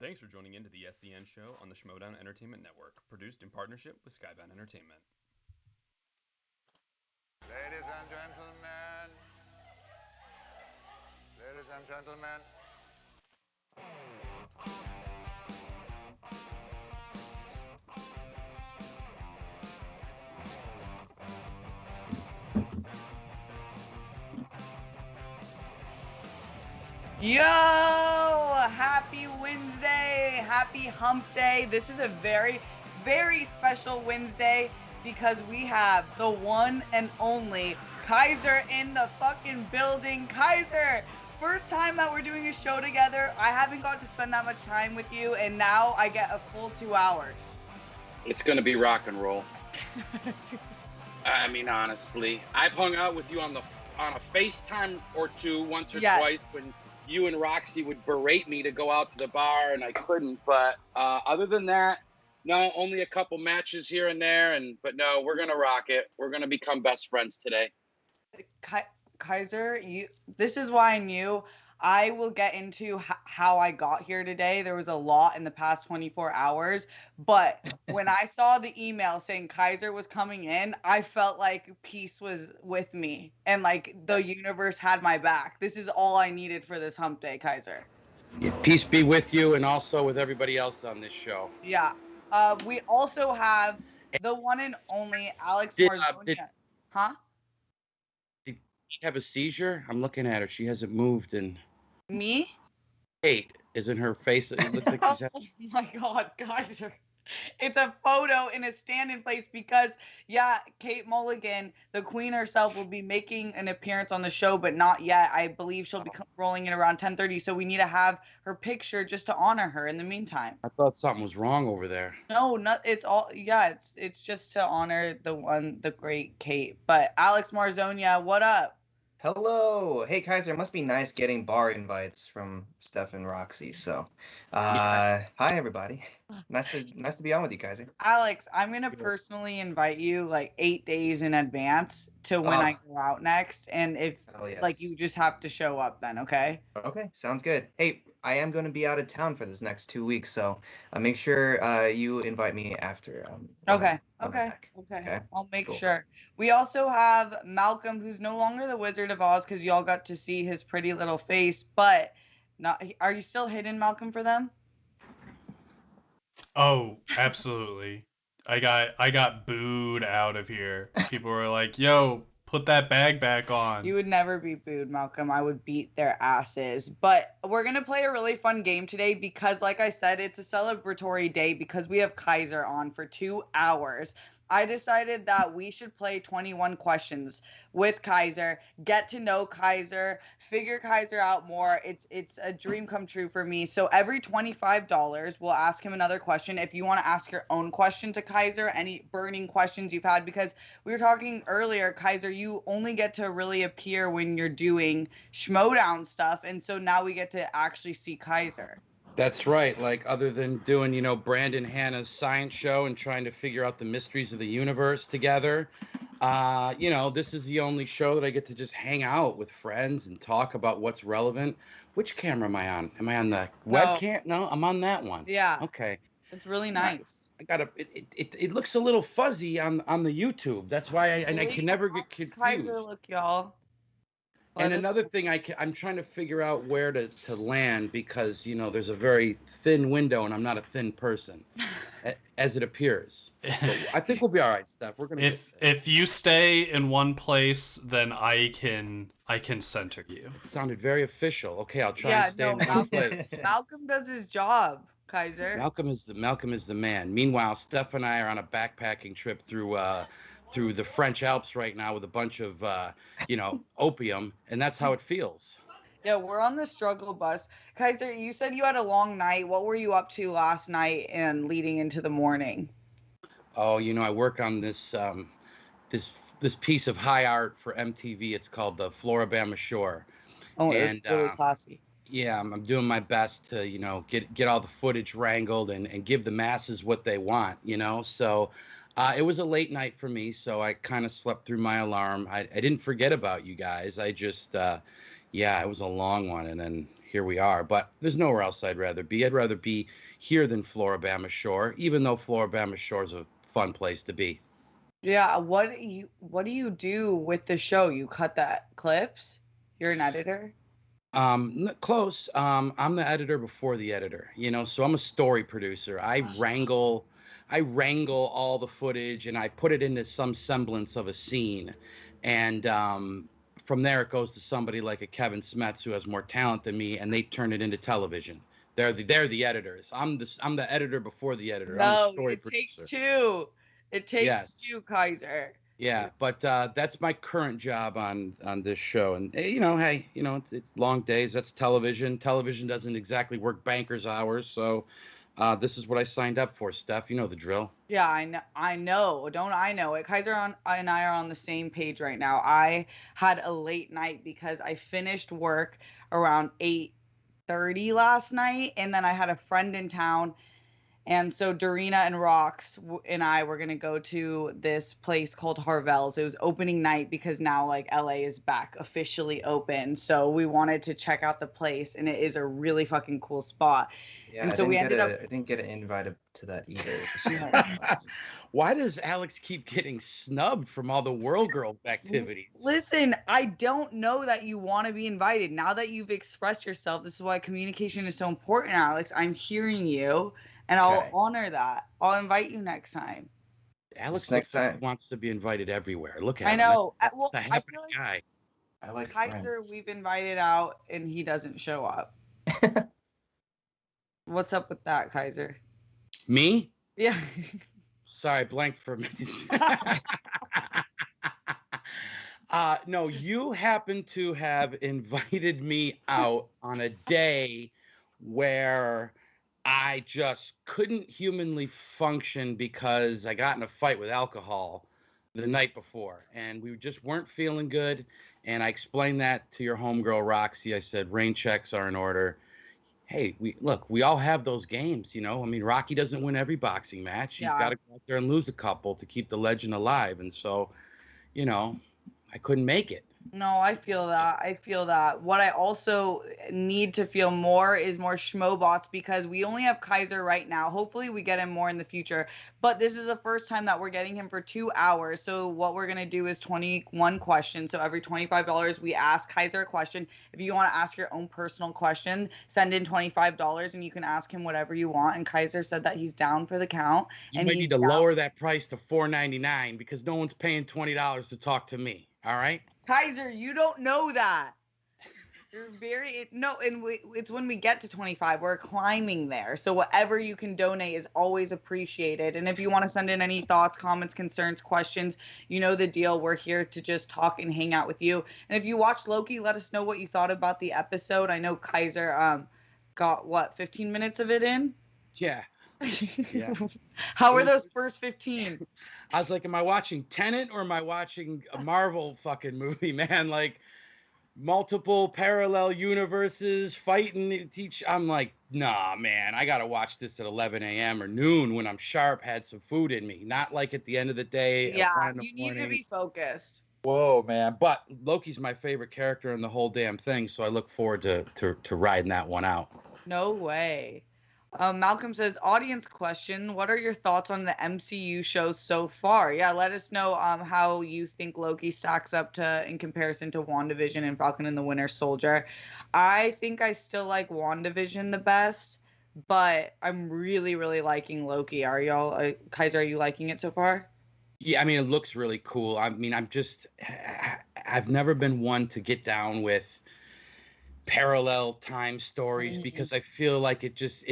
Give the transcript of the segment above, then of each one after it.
Thanks for joining into the SEN show on the SCHMOEDOWN Entertainment Network, produced in partnership with Skybound Entertainment. Ladies and gentlemen. Ladies and gentlemen. Yo! Happy Wednesday! Happy hump day! This is a very, very special Wednesday because we have the one and only Kaiser in the fucking building. Kaiser! First time that we're doing a show together. I haven't got to spend that much time with you, and now I get a full 2 hours. It's going to be rock and roll. I mean, honestly, I've hung out with you on a FaceTime or two, once or twice, when you and Roxy would berate me to go out to the bar, and I couldn't. But other than that, no, only a couple matches here and there. But no, we're gonna rock it. We're gonna become best friends today. Kaiser, this is why I knew. I will get into how I got here today. There was a lot in the past 24 hours, but when I saw the email saying Kaiser was coming in, I felt like peace was with me and like the universe had my back. This is all I needed for this hump day, Kaiser. Yeah, peace be with you and also with everybody else on this show. Yeah. We also have the one and only Alex Marzoña. Huh? Did she have a seizure? I'm looking at her. She hasn't moved in... Me? Kate, isn't her face? It looks like she's Oh my God, Kaiser. It's a photo in a stand-in place because, yeah, Kate Mulligan, the queen herself, will be making an appearance on the show, but not yet. I believe she'll be rolling in around 10:30, so we need to have her picture just to honor her in the meantime. I thought something was wrong over there. No, it's all, yeah, it's just to honor the great Kate. But Alex Marzoña, what up? Hello. Hey, Kaiser. It must be nice getting bar invites from Steph and Roxy. So, hi everybody. Nice to be on with you, Kaiser. Alex, I'm gonna personally invite you like 8 days in advance to when I go out next, and if like you just have to show up then, okay? Okay, sounds good. Hey, I am going to be out of town for this next 2 weeks, so make sure you invite me after. Okay. I'll make sure. We also have Malcolm, who's no longer the Wizard of Oz because y'all got to see his pretty little face, but are you still hidden, Malcolm, for them? Oh, absolutely. I got booed out of here. People were like, "Yo, put that bag back on." You would never be booed, Malcolm. I would beat their asses. But we're going to play a really fun game today because, like I said, it's a celebratory day because we have Kaiser on for 2 hours. I decided that we should play 21 questions with Kaiser, get to know Kaiser, figure Kaiser out more. It's a dream come true for me. So every $25, we'll ask him another question. If you want to ask your own question to Kaiser, any burning questions you've had, because we were talking earlier, Kaiser, you only get to really appear when you're doing SCHMOEDOWN stuff. And so now we get to actually see Kaiser. That's right. Like, other than doing, Brandon Hanna's science show and trying to figure out the mysteries of the universe together, this is the only show that I get to just hang out with friends and talk about what's relevant. Which camera am I on? Am I on the webcam? No, I'm on that one. Yeah. Okay. It's really nice. I gotta. It looks a little fuzzy on the YouTube. That's why I can never get confused. Kaiser look, y'all. And another thing, I'm trying to figure out where to land because, there's a very thin window and I'm not a thin person, as it appears. But I think we'll be all right, Steph. We're gonna. If you stay in one place, then I can center you. It sounded very official. Okay, I'll try and stay in one place. Malcolm does his job, Kaiser. Malcolm is the man. Meanwhile, Steph and I are on a backpacking trip through the French Alps right now with a bunch of, opium, and that's how it feels. Yeah, we're on the struggle bus. Kaiser, you said you had a long night. What were you up to last night and leading into the morning? Oh, I work on this this piece of high art for MTV. It's called the Floribama Shore. Oh, it's really classy. Yeah, I'm doing my best to, get all the footage wrangled and give the masses what they want, So it was a late night for me, so I kind of slept through my alarm. I didn't forget about you guys. I just, it was a long one. And then here we are. But there's nowhere else I'd rather be. I'd rather be here than Floribama Shore, even though Floribama Shore is a fun place to be. Yeah, what do you do with the show? You cut the clips? You're an editor? Close. I'm the editor before the editor, so I'm a story producer. I wrangle all the footage and I put it into some semblance of a scene. And from there it goes to somebody like a Kevin Smets who has more talent than me, and they turn it into television. They're the editors. I'm the editor before the editor. I'm the No, story it producer. takes two. It takes Yes. two, Kaiser. Yeah, but that's my current job on this show, and hey, it's long days. That's television. Television doesn't exactly work banker's hours, so this is what I signed up for. Steph, you know the drill. Yeah, I know. Don't I know it? Kaiser and I are on the same page right now. I had a late night because I finished work around 8:30 last night, and then I had a friend in town. And so Dorina and Rox and I were going to go to this place called Harvell's. It was opening night because now like LA is back officially open. So we wanted to check out the place, and it is a really fucking cool spot. Yeah, and so we ended up. I didn't get invited to that either. Why does Alex keep getting snubbed from all the World Girl activities? Listen, I don't know that you want to be invited. Now that you've expressed yourself, this is why communication is so important, Alex. I'm hearing you. And I'll honor that. I'll invite you next time. Alex next time wants to be invited everywhere. Look at him. I know. Well, I feel like guy. I like Kaiser. friends. We've invited out, and he doesn't show up. What's up with that, Kaiser? Me? Yeah. Sorry, blanked for a minute. No, you happen to have invited me out on a day where I just couldn't humanly function because I got in a fight with alcohol the night before, and we just weren't feeling good. And I explained that to your homegirl, Roxy. I said, rain checks are in order. Hey, we all have those games, I mean, Rocky doesn't win every boxing match. He's got to go out there and lose a couple to keep the legend alive. And so, I couldn't make it. No, I feel that. What I also need to feel more is more schmobots, because we only have Kaiser right now. Hopefully we get him more in the future. But this is the first time that we're getting him for 2 hours. So what we're going to do is 21 questions. So every $25, we ask Kaiser a question. If you want to ask your own personal question, send in $25 and you can ask him whatever you want. And Kaiser said that he's down for the count. You might need to lower that price to $4.99 because no one's paying $20 to talk to me. All right? Kaiser, you don't know that. You're it's when we get to 25, we're climbing there. So whatever you can donate is always appreciated. And if you want to send in any thoughts, comments, concerns, questions, you know the deal. We're here to just talk and hang out with you. And if you watched Loki, let us know what you thought about the episode. I know Kaiser got 15 minutes of it in? Yeah. Yeah. How were those first 15? I was like, am I watching Tenet or am I watching a Marvel fucking movie, man? Like multiple parallel universes fighting each. I'm like, nah, man, I got to watch this at 11 a.m. or noon when I'm sharp, had some food in me. Not like at the end of the day. Yeah, you need to be focused. Whoa, man. But Loki's my favorite character in the whole damn thing. So I look forward to riding that one out. No way. Malcolm says, audience question, what are your thoughts on the MCU shows so far? Yeah, let us know how you think Loki stacks up in comparison to WandaVision and Falcon and the Winter Soldier. I think I still like WandaVision the best, but I'm really, really liking Loki. Are y'all, Kaiser, are you liking it so far? Yeah, I mean, it looks really cool. I mean, I've never been one to get down with parallel time stories because I feel like it gives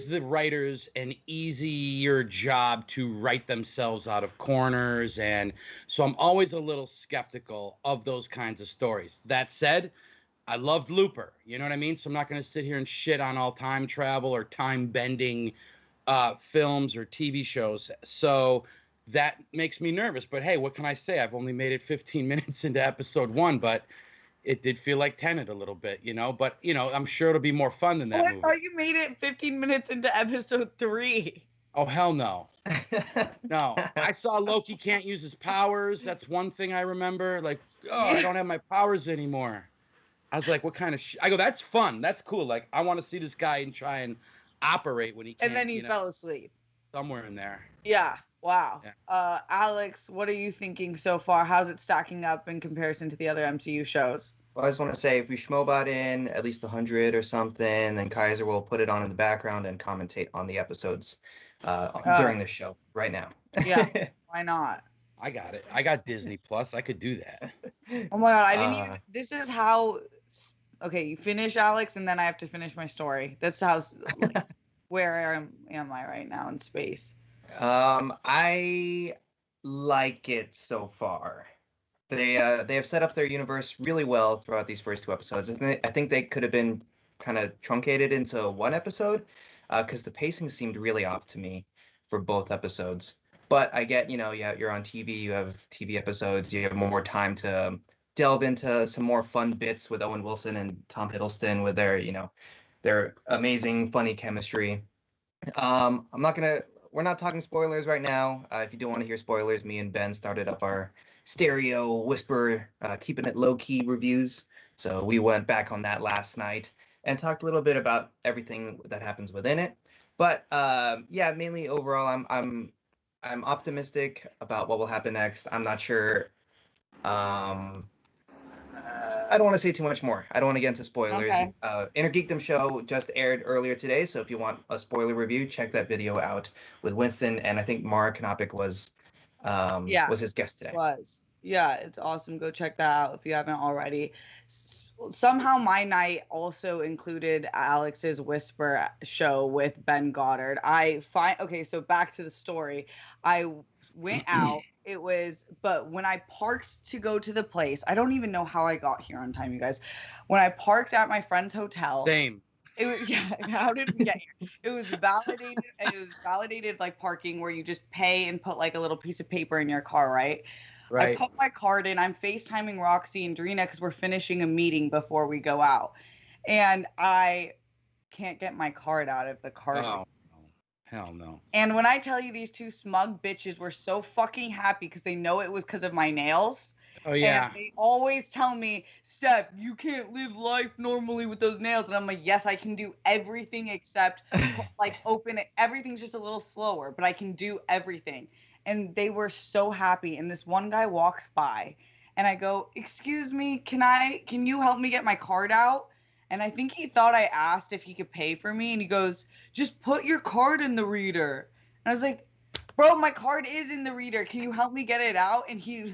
the writers an easier job to write themselves out of corners, and so I'm always a little skeptical of those kinds of stories. That said, I loved Looper, you know what I mean? So I'm not going to sit here and shit on all time travel or time bending films or TV shows. So that makes me nervous, but hey, what can I say? I've only made it 15 minutes into episode 1, but it did feel like Tenet a little bit, but, I'm sure it'll be more fun than that movie. I thought you made it 15 minutes into episode 3. Oh, hell no. No. I saw Loki can't use his powers. That's one thing I remember. Like, I don't have my powers anymore. I was like, what kind of I go, that's fun. That's cool. Like, I want to see this guy and try and operate when he can't. And then he fell asleep. Somewhere in there. Yeah. Wow. Yeah. Alex, what are you thinking so far? How's it stacking up in comparison to the other MCU shows? Well, I just want to say, if we schmoebot in at least 100 or something, then Kaiser will put it on in the background and commentate on the episodes during the show right now. Yeah, why not? I got it. I got Disney Plus. I could do that. Oh my God, I didn't even. This is how. Okay, you finish, Alex, and then I have to finish my story. That's how. Like, where am I right now in space? I like it so far. They have set up their universe really well throughout these first 2 episodes. I think they could have been kind of truncated into 1 episode, because the pacing seemed really off to me for both episodes. But I get, you're on TV, you have TV episodes, you have more time to delve into some more fun bits with Owen Wilson and Tom Hiddleston with their amazing, funny chemistry. We're not talking spoilers right now. If you don't want to hear spoilers, me and Ben started up our stereo whisper, keeping it low-key reviews. So we went back on that last night and talked a little bit about everything that happens within it. But yeah, mainly overall, I'm optimistic about what will happen next. I'm not sure. I don't want to say too much more. I don't want to get into spoilers. Okay. Inner Geekdom show just aired earlier today, so if you want a spoiler review, check that video out with Winston, and I think Mara Knopic was his guest today. Yeah, it's awesome. Go check that out if you haven't already. Somehow my night also included Alex's Whisper show with Ben Goddard. Okay, so back to the story. I went out. But when I parked to go to the place, I don't even know how I got here on time, you guys. When I parked at my friend's hotel. Same. It was, how did we get here? It was validated. It was validated like parking where you just pay and put like a little piece of paper in your car, right? Right. I put my card in. I'm FaceTiming Roxy and Drina because we're finishing a meeting before we go out. And I can't get my card out of the card. Oh, hell no. And when I tell you these 2 smug bitches were so fucking happy because they know it was because of my nails. Oh, yeah. And they always tell me, Steph, you can't live life normally with those nails. And I'm like, yes, I can do everything except like open it. Everything's just a little slower, but I can do everything. And they were so happy. And this one guy walks by and I go, excuse me, can you help me get my card out? And I think he thought I asked if he could pay for me. And he goes, just put your card in the reader. And I was like, bro, my card is in the reader. Can you help me get it out? And he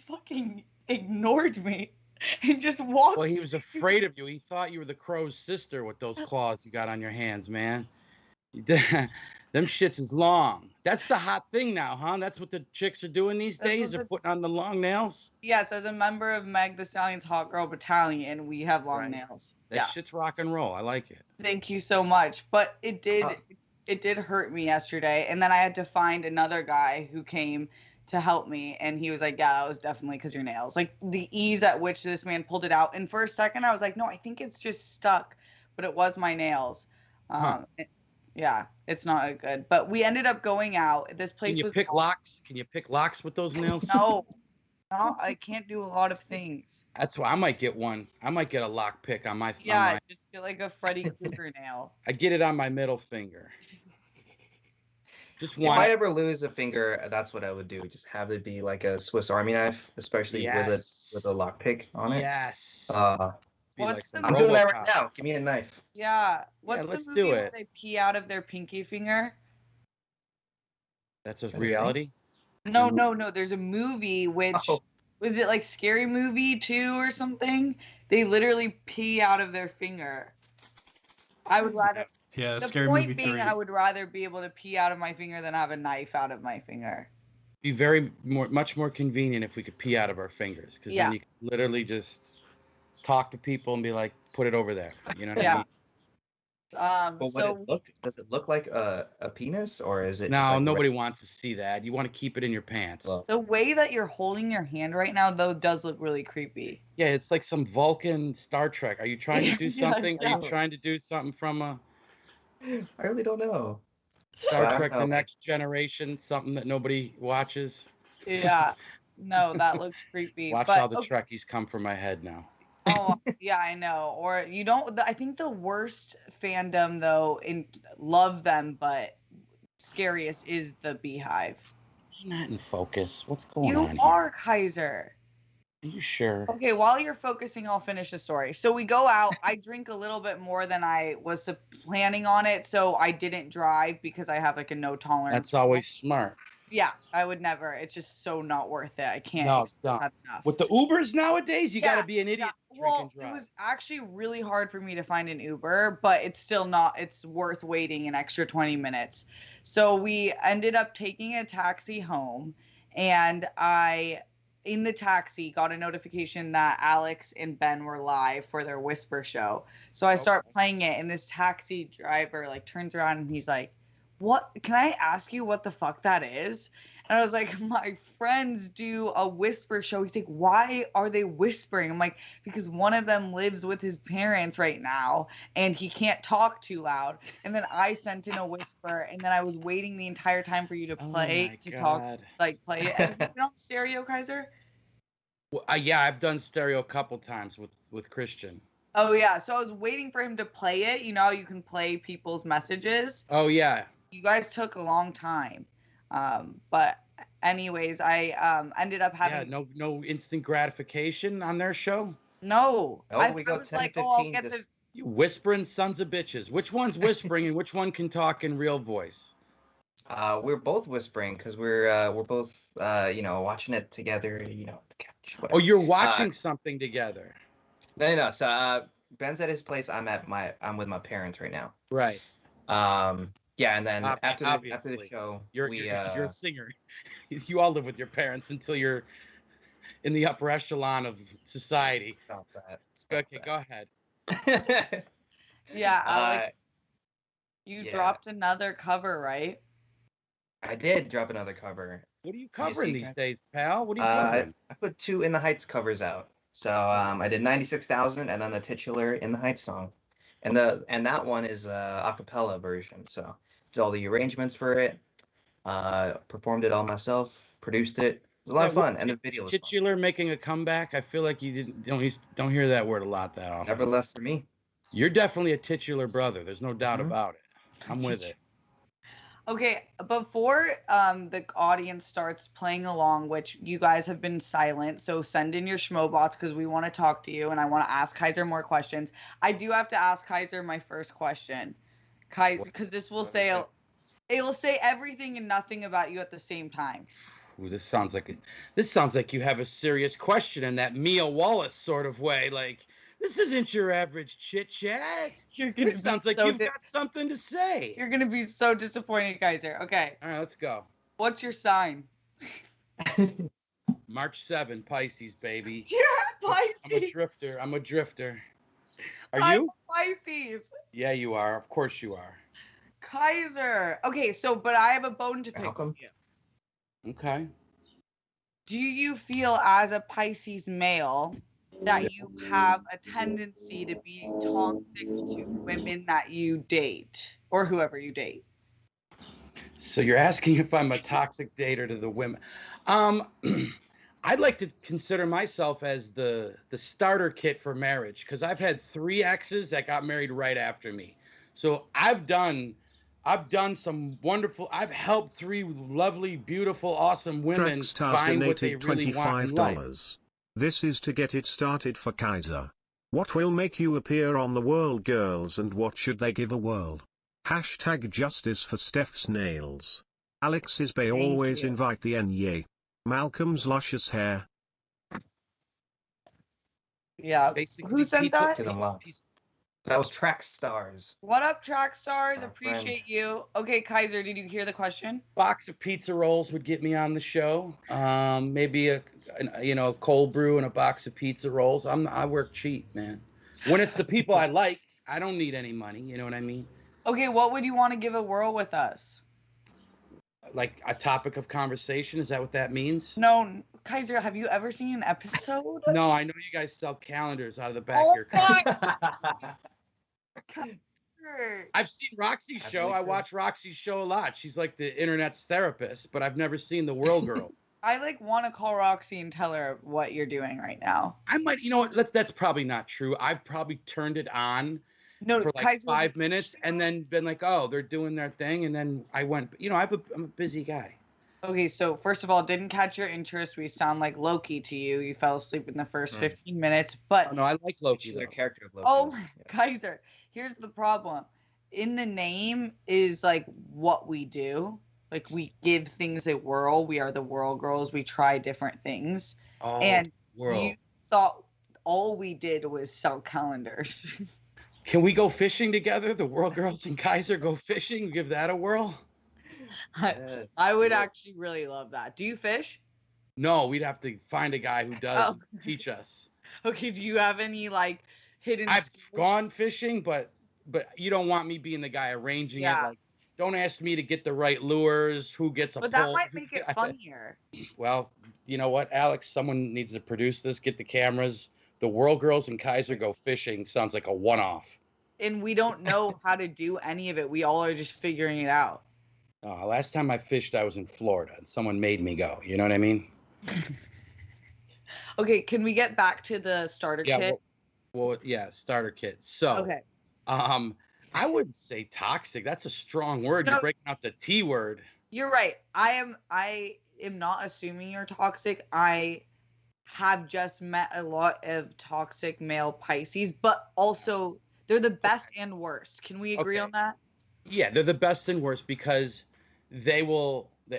fucking ignored me and just walked. Well, he was afraid of you. He thought you were the crow's sister with those claws you got on your hands, man. Them shits is long. That's the hot thing now, huh? That's what the chicks are doing these days. They're putting on the long nails. Yes, as a member of Meg Thee Stallion's Hot Girl Battalion, we have long nails. That shit's rock and roll. I like it. Thank you so much. But it did hurt me yesterday. And then I had to find another guy who came to help me. And he was like, yeah, that was definitely because your nails. Like the ease at which this man pulled it out. And for a second, I was like, no, I think it's just stuck. But it was my nails. Yeah, it's not good. But we ended up going out. This place Can you pick locks? Can you pick locks with those nails? No, I can't do a lot of things. That's why I might get one. I might get a lock pick on my. Yeah, just get like a Freddy Krueger nail. I get it on my middle finger. Just one. If I ever lose a finger, that's what I would do. Just have it be like a Swiss Army knife, especially with a lock pick on it. Yes. What's the I'm doing that right now. Give me a knife. Yeah. What's the movie where they pee out of their pinky finger? That's a reality? No. There's a movie which was it like Scary Movie 2 or something? They literally pee out of their finger. I would rather. Yeah, the Scary point Movie being, 3. I would rather be able to pee out of my finger than have a knife out of my finger. Be much more convenient if we could pee out of our fingers, because then you could literally just talk to people and be like, put it over there. You know what I mean? Does it look like a penis, or is it? No, nobody wants to see that. You want to keep it in your pants. Well, the way that you're holding your hand right now, though, does look really creepy. Yeah, it's like some Vulcan Star Trek. Are you trying to do something? Are you trying to do something from a? I really don't know. Star Trek: The Next Generation, something that nobody watches. Yeah, no, that looks creepy. Watch how the Trekkies come from my head now. Oh, yeah, I know. Or you don't. I think the worst fandom, though, in love them, but scariest is the Beehive. You're not in focus. What's going You on are here? Kaiser. Are you sure? Okay, while you're focusing, I'll finish the story. So we go out. I drink a little bit more than I was planning on it, so I didn't drive because I have like a no tolerance. That's always smart. Yeah, I would never. It's just so not worth it. I can't. No, It's stop. not enough. With the Ubers nowadays, you got to be an idiot. Yeah. Well, it was actually really hard for me to find an Uber, but it's still not. It's worth waiting an extra 20 minutes. So we ended up taking a taxi home, and in the taxi, got a notification that Alex and Ben were live for their Whisper show. So I start playing it, and this taxi driver like turns around and he's like, "What? Can I ask you what the fuck that is?" And I was like, "My friends do a Whisper show." He's like, "Why are they whispering?" I'm like, "Because one of them lives with his parents right now and he can't talk too loud." And then I sent in a whisper, and then I was waiting the entire time for you to play talk, like play it. Have you been on stereo, Kaiser? Well, yeah, I've done stereo a couple times with Christian. Oh yeah, so I was waiting for him to play it. You know, you can play people's messages. Oh yeah. You guys took a long time. But anyways, I ended up having no instant gratification on their show. No, Oh, we got was 10 like, 15 I'll get just... You whispering sons of bitches. Which one's whispering and which one can talk in real voice? We're both whispering because we're both watching it together. You know, the couch. Oh, you're watching something together. No. So Ben's at his place. I'm with my parents right now. Right. Yeah, and then after the show, you're a singer. You all live with your parents until you're in the upper echelon of society. Stop that. Okay, go ahead. Yeah, Alex, you dropped another cover, right? I did drop another cover. What are you covering these days, pal? What are you covering? I put 2 In the Heights covers out. So I did 96,000 and then the titular In the Heights song. And that one is a cappella version. So did all the arrangements for it, performed it all myself, produced it. It was a lot of fun, and the video was titular fun. Making a comeback. I feel like you don't hear that word a lot that often. Never left for me. You're definitely a titular brother. There's no doubt about it. I'm with it. Okay, before the audience starts playing along, which you guys have been silent, so send in your schmobots because we want to talk to you and I want to ask Kaiser more questions. I do have to ask Kaiser my first question, Kaiser, because this will say it'll say everything and nothing about you at the same time. Ooh, this sounds like you have a serious question in that Mia Wallace sort of way, like. This isn't your average chit chat. This sounds like you've got something to say. You're gonna be so disappointed, Kaiser. Okay. All right, let's go. What's your sign? March 7, Pisces, baby. You're a Pisces. I'm a drifter. Are you? Pisces. Yeah, you are. Of course you are. Kaiser. Okay, but I have a bone to pick with you. Okay. Do you feel as a Pisces male that you have a tendency to be toxic to women that you date or whoever you date? So you're asking if I'm a toxic dater to the women. I'd like to consider myself as the starter kit for marriage because I've had 3 exes that got married right after me. So I've done some wonderful. I've helped 3 lovely, beautiful, awesome women find what they really want in life. This is to get it started for Kaiser. What will make you appear on the World Girls and what should they give a whirl? Hashtag justice for Steph's nails. Alex's Bay always invite the Nye. Malcolm's luscious hair. Yeah. Basically, who sent that? That was Track Stars. What up, Track Stars? Appreciate you. Okay, Kaiser, did you hear the question? Box of pizza rolls would get me on the show. Maybe a cold brew and a box of pizza rolls. I work cheap, man. When it's the people I like, I don't need any money. You know what I mean? Okay, what would you want to give a whirl with us? Like a topic of conversation? Is that what that means? No, Kaiser, have you ever seen an episode? No, I know you guys sell calendars out of the back of your car. I've seen Roxy's show. I watch Roxy's show a lot. She's like the internet's therapist, but I've never seen the World Girl. I like want to call Roxy and tell her what you're doing right now. I might, you know what? That's probably not true. I've probably turned it on No, for like Kaiser, 5 minutes and then been like, oh, they're doing their thing. And then I went, I'm a busy guy. Okay, so first of all, didn't catch your interest. We sound like Loki to you. You fell asleep in the first 15 minutes, but Oh, no, I like Loki. Their Though. character of Loki. oh, Yeah. Kaiser, here's the problem. In the name is like what we do. Like we give things a whirl. We are the whirl girls. We try different things. Oh, And whirl. you thought all we did was sell calendars. Can we go fishing together? The World Girls and Kaiser go fishing? Give that a whirl? Yes, I would do it. actually really love that. Do you fish? No, we'd have to find a guy who does teach us. Okay, do you have any like hidden I've skills? gone fishing, but you don't want me being the guy arranging it. Like, don't ask me to get the right lures, who gets a But pull. that might make it funnier. Well, you know what, Alex? Someone needs to produce this, get the cameras. The World Girls and Kaiser go fishing sounds like a one-off. And we don't know how to do any of it. We all are just figuring it out. Last time I fished, I was in Florida, and someone made me go. You know what I mean? Okay, can we get back to the starter kit? Well, yeah, starter kit. So, Okay. I wouldn't say toxic. That's a strong word. No. You're breaking out the T word. You're right. I am not assuming you're toxic. I have just met a lot of toxic male Pisces, but also they're the best and worst. Can we agree on that? Yeah, they're the best and worst because they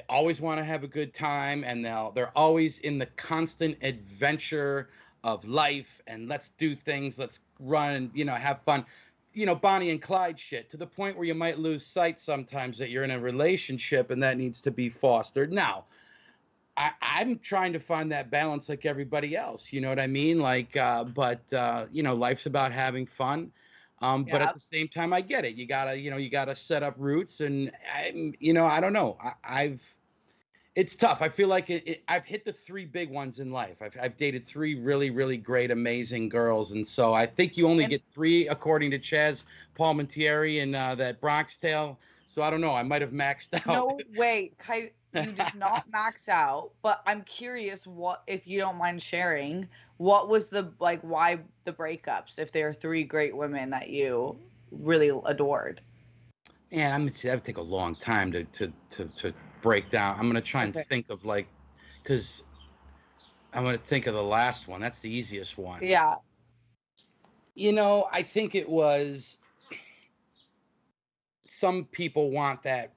always want to have a good time, and they're always in the constant adventure of life, and let's do things, let's run, have fun. Bonnie and Clyde shit, to the point where you might lose sight sometimes that you're in a relationship and that needs to be fostered. Now, I'm trying to find that balance like everybody else. You know what I mean? Like, life's about having fun. But at the same time, I get it. You gotta set up roots, and I don't know. It's tough. I feel like I've hit the 3 big ones in life. I've dated 3 really, really great, amazing girls, and so I think you only get 3, according to Chaz Palmentieri and that Bronx Tale. So I don't know. I might have maxed out. No, wait, you did not max out. But I'm curious, what, if you don't mind sharing, what was why the breakups? If there are 3 great women that you really adored. Man, that would take a long time to break down. I'm gonna try and think of because I'm gonna think of the last one. That's the easiest one. Yeah. I think it was. Some people want that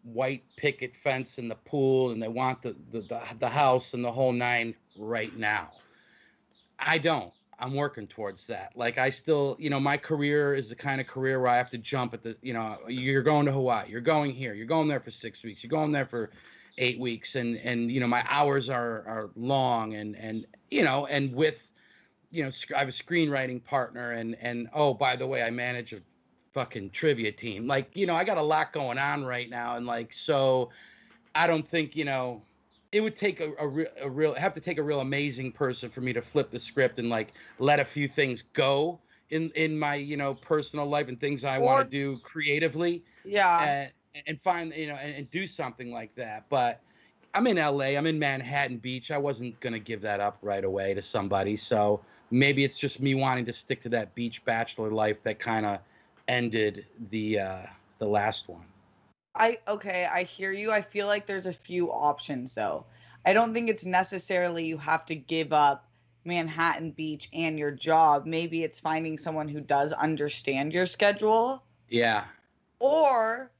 white picket fence and the pool, and they want the house and the whole 9 right now. I don't. I'm working towards that. Like, I still, my career is the kind of career where I have to jump at you're going to Hawaii, you're going here, you're going there for 6 weeks, you're going there for 8 weeks. And my hours are long and with, I have a screenwriting partner and oh, by the way, I manage a fucking trivia team. I got a lot going on right now. And so I don't think, it would take a real amazing person for me to flip the script and let a few things go in my personal life and things I want to do creatively. Yeah. And find and do something like that. But I'm in LA. I'm in Manhattan Beach. I wasn't gonna give that up right away to somebody. So maybe it's just me wanting to stick to that beach bachelor life that kind of ended the last one. I hear you. I feel like there's a few options though. I don't think it's necessarily you have to give up Manhattan Beach and your job. Maybe it's finding someone who does understand your schedule. Yeah. Or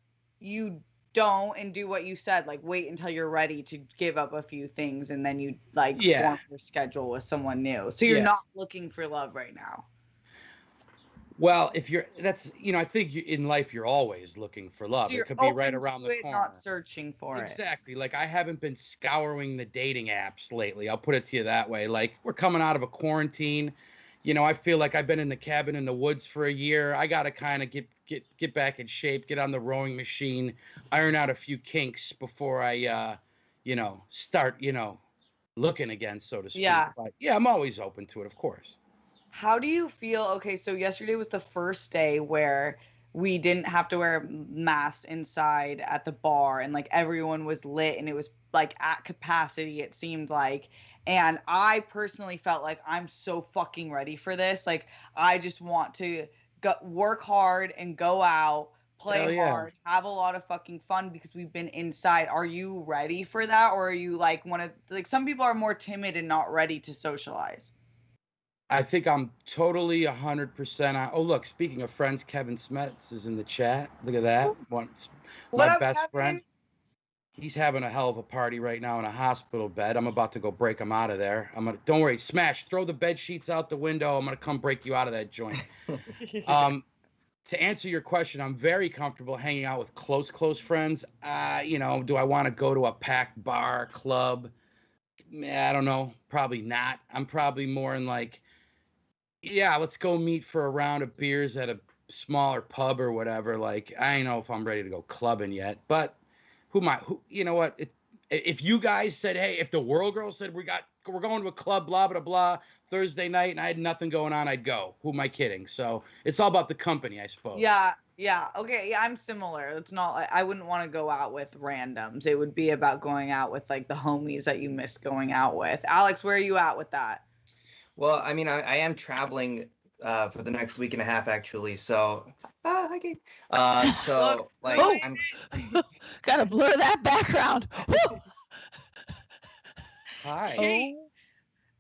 you don't and do what you said, wait until you're ready to give up a few things and then you form your schedule with someone new. So you're not looking for love right now. Well, I think in life you're always looking for love. So it could be right around the corner. Not searching for it. Exactly. I haven't been scouring the dating apps lately. I'll put it to you that way. We're coming out of a quarantine. I feel like I've been in the cabin in the woods for a year. I got to kind of get back in shape, get on the rowing machine, iron out a few kinks before I, start, looking again, so to speak. Yeah. But yeah, I'm always open to it, of course. How do you feel? Okay, so yesterday was the first day where we didn't have to wear masks inside at the bar and everyone was lit and it was like at capacity, it seemed like. And I personally felt like I'm so fucking ready for this. Like, I just want to work hard and go out, play hard, have a lot of fucking fun because we've been inside. Are you ready for that? Or are you like some people are more timid and not ready to socialize? I think I'm totally 100% on. Oh, look, speaking of friends, Kevin Smets is in the chat. Look at that. My best Kevin? friend. He's having a hell of a party right now in a hospital bed. I'm about to go break him out of there. Don't worry, Smash, throw the bed sheets out the window. I'm going to come break you out of that joint. To answer your question, I'm very comfortable hanging out with close friends. Do I want to go to a packed bar, club? I don't know. Probably not. I'm probably more in like, yeah, let's go meet for a round of beers at a smaller pub or whatever. Like, I don't know if I'm ready to go clubbing yet, but you know what? If you guys said, hey, if the World Girl said we're going to a club, blah, blah, blah, Thursday night, and I had nothing going on, I'd go. Who am I kidding? So it's all about the company, I suppose. Yeah. Okay. Yeah, I'm similar. It's not like I wouldn't want to go out with randoms. It would be about going out with like the homies that you miss going out with. Alex, where are you at with that? Well, I mean, I am traveling for the next week and a half, actually. So, hi, Kate. So, like, I'm gotta blur that background. Hi. Kate,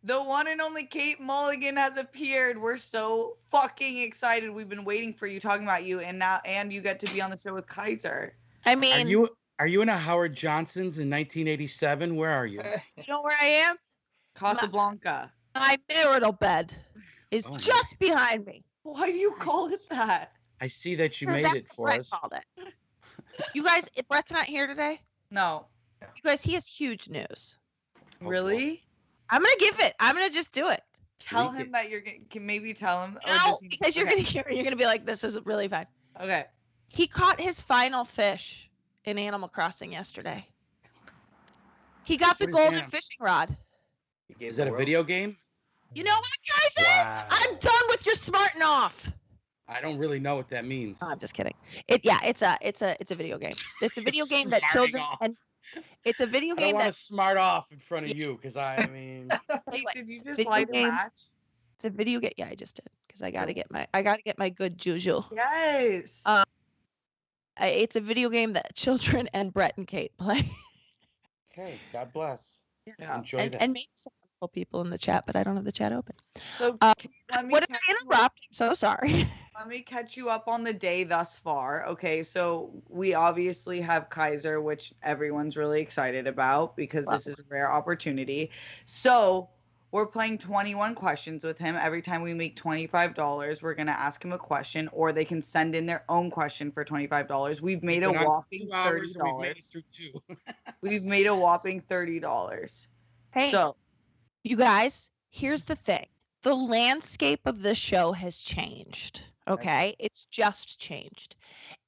the one and only Kate Mulligan has appeared. We're so fucking excited. We've been waiting for you, talking about you, and you get to be on the show with Kaiser. I mean, are you in a Howard Johnson's in 1987? Where are you? You know where I am? Casablanca. My marital bed is just behind me. Why do you call it that? I see that you made it for us. Called it. You guys, Brett's not here today? No. You guys, he has huge news. Really? I'm going to give it. I'm going to just do it. Tell him that you're going to, maybe tell him. No, because you're going to hear, you're going to be like, this is really fun. Okay. He caught his final fish in Animal Crossing yesterday. He got the golden fishing rod. Is that a video game? You know what, Kaiser? Wow. I'm done with your smarting off. I don't really know what that means. Oh, I'm just kidding. It's a video game. It's a video game that children and it's a video game I don't want to smart off in front of you because I mean. Hey, did you just light a match? It's a video game. Yeah, I just did because I gotta get my good juju. Yes. It's a video game that children and Brett and Kate play. Okay, God bless. Yeah. Enjoy that. And maybe some people in the chat, but I don't have the chat open. So what did I interrupt? I'm so sorry. Let me catch you up on the day thus far. Okay, so we obviously have Kaiser, which everyone's really excited about because this is a rare opportunity. So we're playing 21 questions with him. Every time we make $25, we're going to ask him a question, or they can send in their own question for $25. We've made a whopping $30. We've made a whopping $30. Hey, so you guys, here's the thing. The landscape of this show has changed. Okay. It's just changed.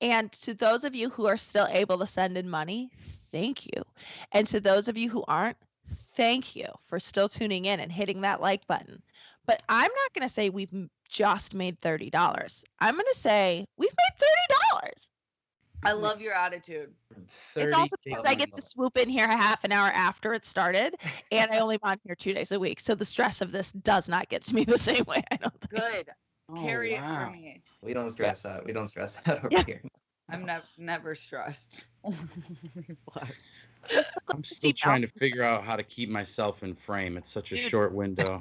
And to those of you who are still able to send in money, thank you. And to those of you who aren't, thank you for still tuning in and hitting that like button. But I'm not going to say we've just made $30. I'm going to say we've made $30. I love your attitude. It's also because I get to swoop in here a half an hour after it started, and I only on here 2 days a week. So the stress of this does not get to me the same way. I don't think. Good. Carry it for me. We don't stress out. We don't stress out over here. I'm never stressed. Blessed. I'm still trying to figure out how to keep myself in frame. It's such a short window.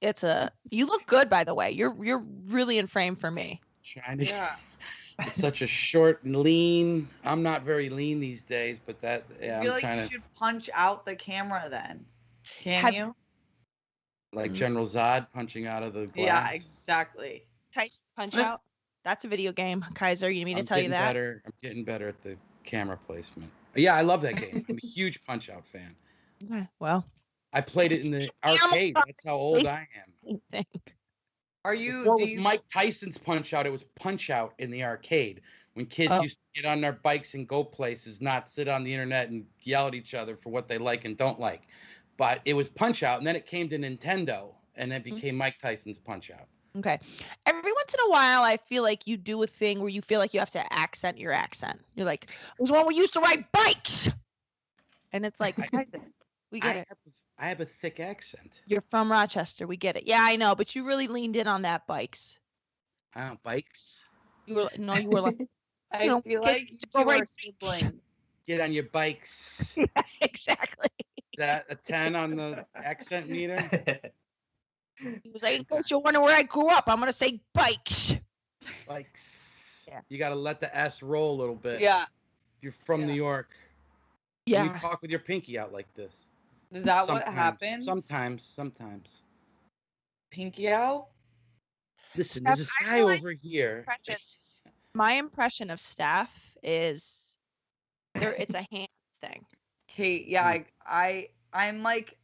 It's a. You look good, by the way. You're really in frame for me. Yeah. It's such a short and lean. I'm not very lean these days, but that I feel like you should punch out the camera then. Can you? Like General Zod punching out of the glass. Yeah, exactly. Tight punch out. That's a video game, Kaiser. You need me to tell you that? I'm getting better at the camera placement. Yeah, I love that game. I'm a huge Punch Out fan. Okay, well, I played it in the arcade. That's how old I am. Are you? Before it was Mike Tyson's Punch Out. It was Punch Out in the arcade when kids used to get on their bikes and go places, not sit on the internet and yell at each other for what they like and don't like. But it was Punch Out, and then it came to Nintendo, and it became Mike Tyson's Punch Out. Okay. Every once in a while, I feel like you do a thing where you feel like you have to accent your accent. You're like, there's one we used to ride bikes. And it's like, we get it. I have a thick accent. You're from Rochester. We get it. Yeah, I know. But you really leaned in on that bikes. Bikes? You were like, I feel like you two are siblings. Get on your bikes. Yeah, exactly. Is that a 10 on the accent meter? He was like, in case you wonder where I grew up, I'm going to say bikes. Bikes. Yeah. You got to let the S roll a little bit. Yeah. You're from New York. Yeah. You talk with your pinky out like this. Is that what happens? Sometimes. Pinky out? Listen, there's this guy over here. My impression of Steph is it's a hands thing. Kate, yeah, I'm like,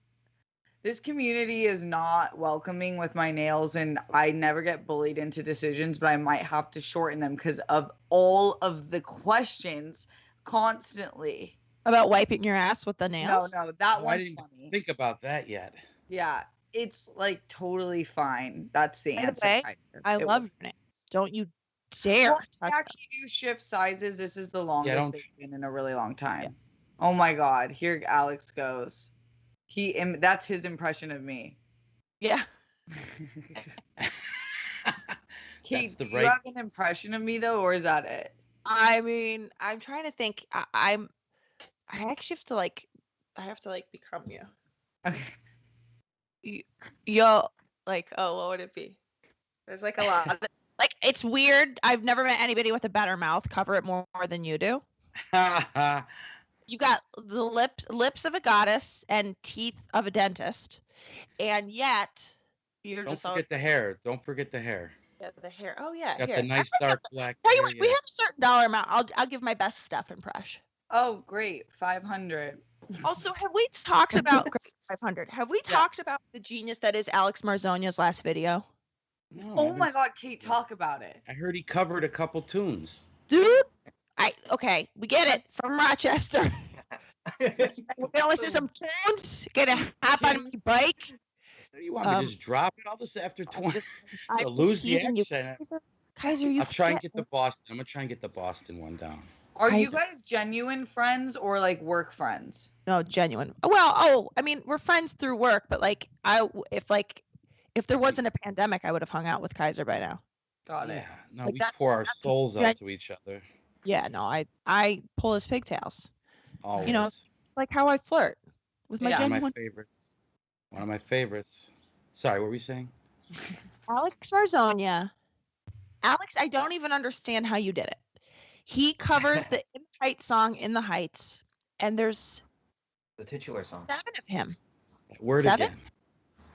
this community is not welcoming with my nails, and I never get bullied into decisions, but I might have to shorten them because of all of the questions constantly. About wiping your ass with the nails? No, that one's I didn't funny. think about that yet. Yeah, it's like totally fine. That's the answer. Okay. I love your nails. Don't you dare touch I them. actually do shift sizes. This is the longest don't- they've been in a really long time. Yeah. Oh my God, here Alex goes. That's his impression of me. Yeah. Kate, do you have an impression of me though, or is that it? I mean, I'm trying to think. I actually have to become you. Okay. Yo, like, oh, what would it be? There's like a lot of, like, it's weird. I've never met anybody with a better mouth cover it more than you do. You got the lips of a goddess and teeth of a dentist, and yet you're Don't just forget the hair. Don't forget the hair. Yeah, the hair. Oh yeah, Got here. the nice dark black Tell you hair. what, we have a certain dollar amount. I'll give my best Steph impression. Oh, great. 500. Also, have we talked about 500? Have we talked about the genius that is Alex Marzoña's last video? No, Oh my God, Kate, talk about it. I heard he covered a couple tunes. Dude, okay, we get it. From Rochester. We're gonna listen to some tunes. Gonna hop on my bike. You want me to just drop it all this after 20? I'm lose the teasing you. accent. Kaiser, you. I'll try and get the Boston. I'm gonna try and get the Boston one down. Are you guys genuine friends or like work friends? No, genuine. Well, I mean, we're friends through work, but like, if there wasn't a pandemic, I would have hung out with Kaiser by now. Got it. Yeah, no, Like, we that's- pour our that's souls out to each other. Yeah, no, I pull his pigtails. Always. You know, like how I flirt with my Yeah. One of genuine. my favorites. One of my favorites. Sorry, what were we saying? Alex Marzoña. Alex, I don't even understand how you did it. He covers the In the Heights song In the Heights, and there's The titular song. 7 of him. Word 7? again.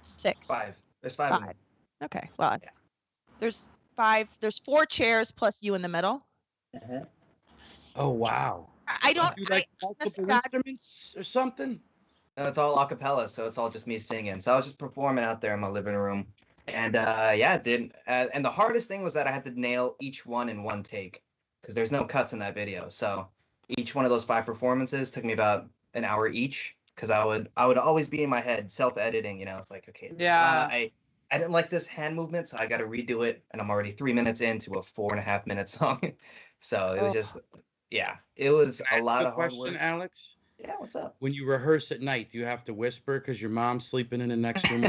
6. 5. There's 5. of them. 5. Okay, well, there's 5. There's 4 chairs plus you in the middle. Oh wow. I don't. Do like multiple instruments or something? No, it's all a cappella, so it's all just me singing. So I was just performing out there in my living room. And yeah, it did. And the hardest thing was that I had to nail each one in one take because there's no cuts in that video. So each one of those 5 performances took me about an hour each because I would always be in my head self-editing. You know, it's like, okay, Yeah. I didn't like this hand movement, so I got to redo it. And I'm already 3 minutes into a 4.5 minute song. So it was just, yeah, it was a lot of hard question, work. Alex. Yeah, what's up? When you rehearse at night, do you have to whisper because your mom's sleeping in the next room?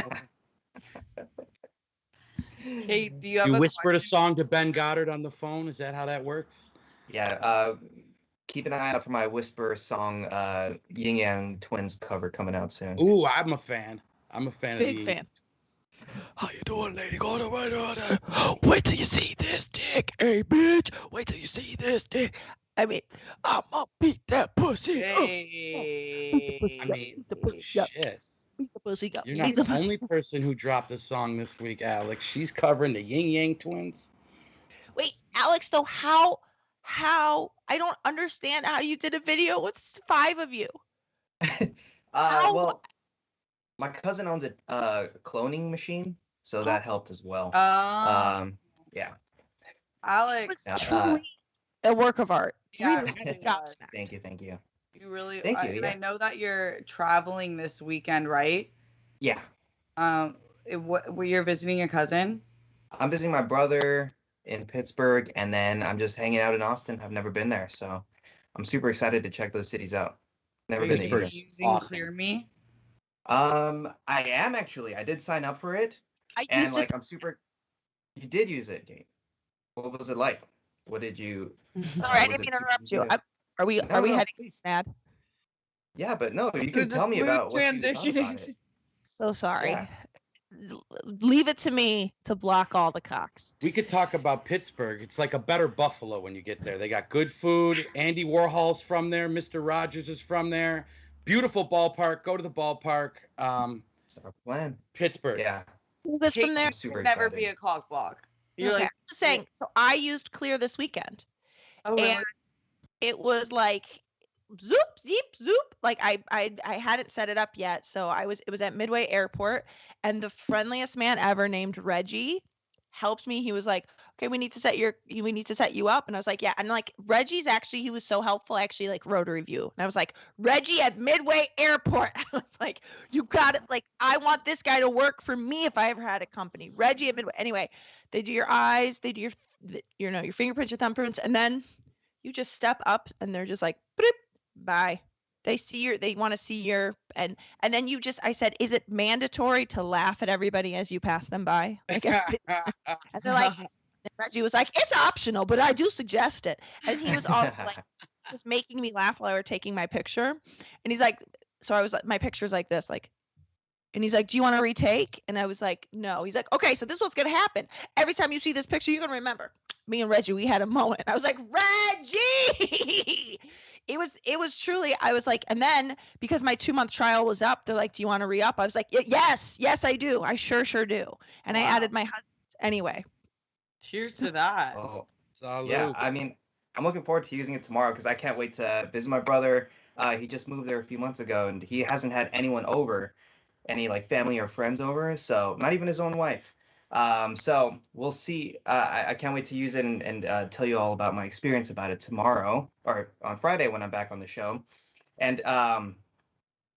Kate, do you have You a whispered a question? song to Ben Goddard on the phone? Is that how that works? Yeah, keep an eye out for my Whisper song, Yin Yang Twins cover coming out soon. Ooh, I'm a fan. I'm a fan Big of the fan. How you doing, lady? Wait till you see this dick, hey bitch. Wait till you see this dick. I mean, I'ma beat that pussy. Hey. I mean, shit. beat the pussy up. You're not the only person who dropped a song this week, Alex. She's covering the Yin Yang Twins. Wait, Alex, though, how I don't understand how you did a video with 5 of you. How? Well, my cousin owns a cloning machine, so that helped as well. Yeah. Alex, It's truly a work of art. Yeah, Really, it really job was. smacked. Thank you. you really. Thank you, And yeah. I know that you're traveling this weekend, right? Yeah. Were you visiting your cousin? I'm visiting my brother in Pittsburgh, and then I'm just hanging out in Austin. I've never been there, so I'm super excited to check those cities out. Never Are been to you either. using Awesome. Clear Me? I am actually. I did sign up for it, I and used it. like I'm super. You did use it, Kate. What was it like? What did you? Sorry, I was didn't mean it to too interrupt easy you. to- Are we No, no, heading please. mad? Yeah, but no, you It can was a tell me smooth about what you thought transition. about it. So sorry. Yeah. Leave it to me to block all the cocks. We could talk about Pittsburgh. It's like a better Buffalo when you get there. They got good food. Andy Warhol's from there. Mr. Rogers is from there. Beautiful ballpark. Go to the ballpark. It's our plan. Pittsburgh. Yeah, Who was from Kate there? I'm super can never excited. be a cock block. You're Okay, like, I'm just saying. So I used Clear this weekend, oh, really? and it was like zoop, zeep, zoop. Like I hadn't set it up yet, so it was at Midway Airport, and the friendliest man ever named Reggie helped me. He was like, "Okay, we need to set you up," and I was like, "Yeah." And like Reggie's actually, he was so helpful. I actually like wrote a review, and I was like, "Reggie at Midway Airport." I was like, "You got it." Like, I want this guy to work for me if I ever had a company. Reggie at Midway. Anyway, they do your eyes, they do your fingerprints, your thumbprints, and then you just step up, and they're just like, "Boop, bye." They want to see your, and then I said, "Is it mandatory to laugh at everybody as you pass them by?" Like, and they're like, and Reggie was like, "It's optional, but I do suggest it." And he was also like, just making me laugh while we were taking my picture. And he's like, so I was like, my picture's like this, like, and he's like, "Do you want to retake?" And I was like, "No." He's like, "Okay, so this is what's gonna happen. Every time you see this picture, you're gonna remember me and Reggie. We had a moment." I was like, "Reggie!" It was truly. I was like, and then because my 2-month trial was up, they're like, "Do you want to re-up?" I was like, yes, I do. I sure do. And I added my husband anyway. Cheers to that. Oh, Salud. yeah. I mean, I'm looking forward to using it tomorrow because I can't wait to visit my brother. He just moved there a few months ago, and he hasn't had anyone over, any like family or friends over, so not even his own wife. So we'll see. I can't wait to use it and tell you all about my experience about it tomorrow or on Friday when I'm back on the show. And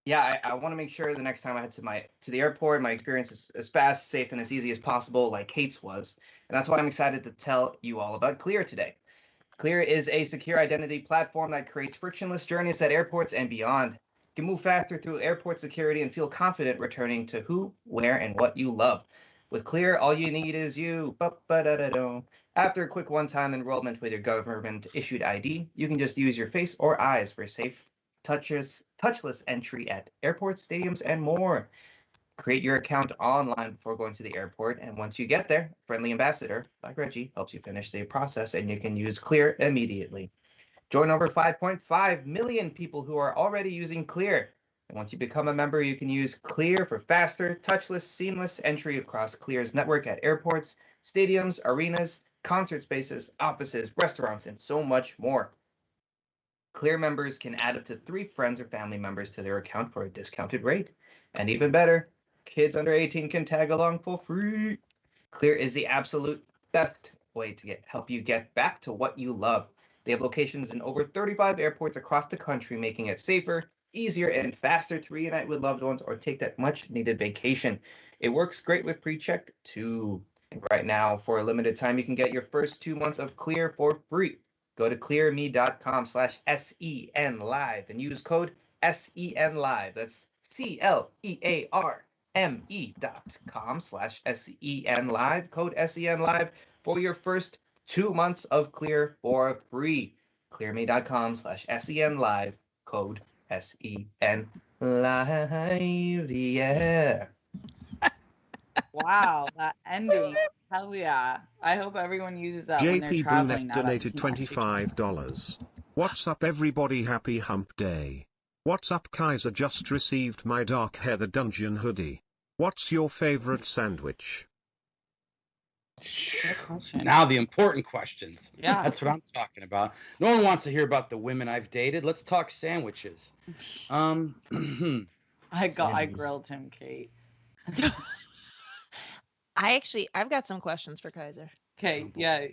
yeah, I want to make sure the next time I head to the airport, my experience is as fast, safe, and as easy as possible, like Kate's was. And that's why I'm excited to tell you all about Clear today. Clear is a secure identity platform that creates frictionless journeys at airports and beyond. You can move faster through airport security and feel confident returning to who, where, and what you love. With Clear, all you need is you. After a quick one-time enrollment with your government-issued ID, you can just use your face or eyes for safe, touchless entry at airports, stadiums, and more. Create your account online before going to the airport, and once you get there, friendly ambassador, like Reggie, helps you finish the process, and you can use Clear immediately. Join over 5.5 million people who are already using Clear. And once you become a member, you can use Clear for faster, touchless, seamless entry across Clear's network at airports, stadiums, arenas, concert spaces, offices, restaurants, and so much more. Clear members can add up to 3 friends or family members to their account for a discounted rate. And even better, kids under 18 can tag along for free. Clear is the absolute best way to help you get back to what you love. They have locations in over 35 airports across the country, making it safer, easier, and faster to reunite with loved ones or take that much-needed vacation. It works great with pre-check, too. And right now, for a limited time, you can get your first 2 months of Clear for free. Go to clearme.com/SENLive and use code SENLive. That's CLEARME.com/SENLive, code SENLive for your first 2 months of Clear for free. Clearme.com/SENLive, code SENLive. Yeah. Wow, that ending. Hell yeah. I hope everyone uses that when they're JP traveling Brunette now that we donated can actually travel. $25. What's up everybody, happy hump day. What's up Kaiser, just received my dark heather dungeon hoodie. What's your favorite sandwich? Good question. Now the important questions. Yeah. That's what I'm talking about. No one wants to hear about the women I've dated. Let's talk sandwiches. I Sandwiches. grilled him, Kate. I've got some questions for Kaiser. Okay, yeah.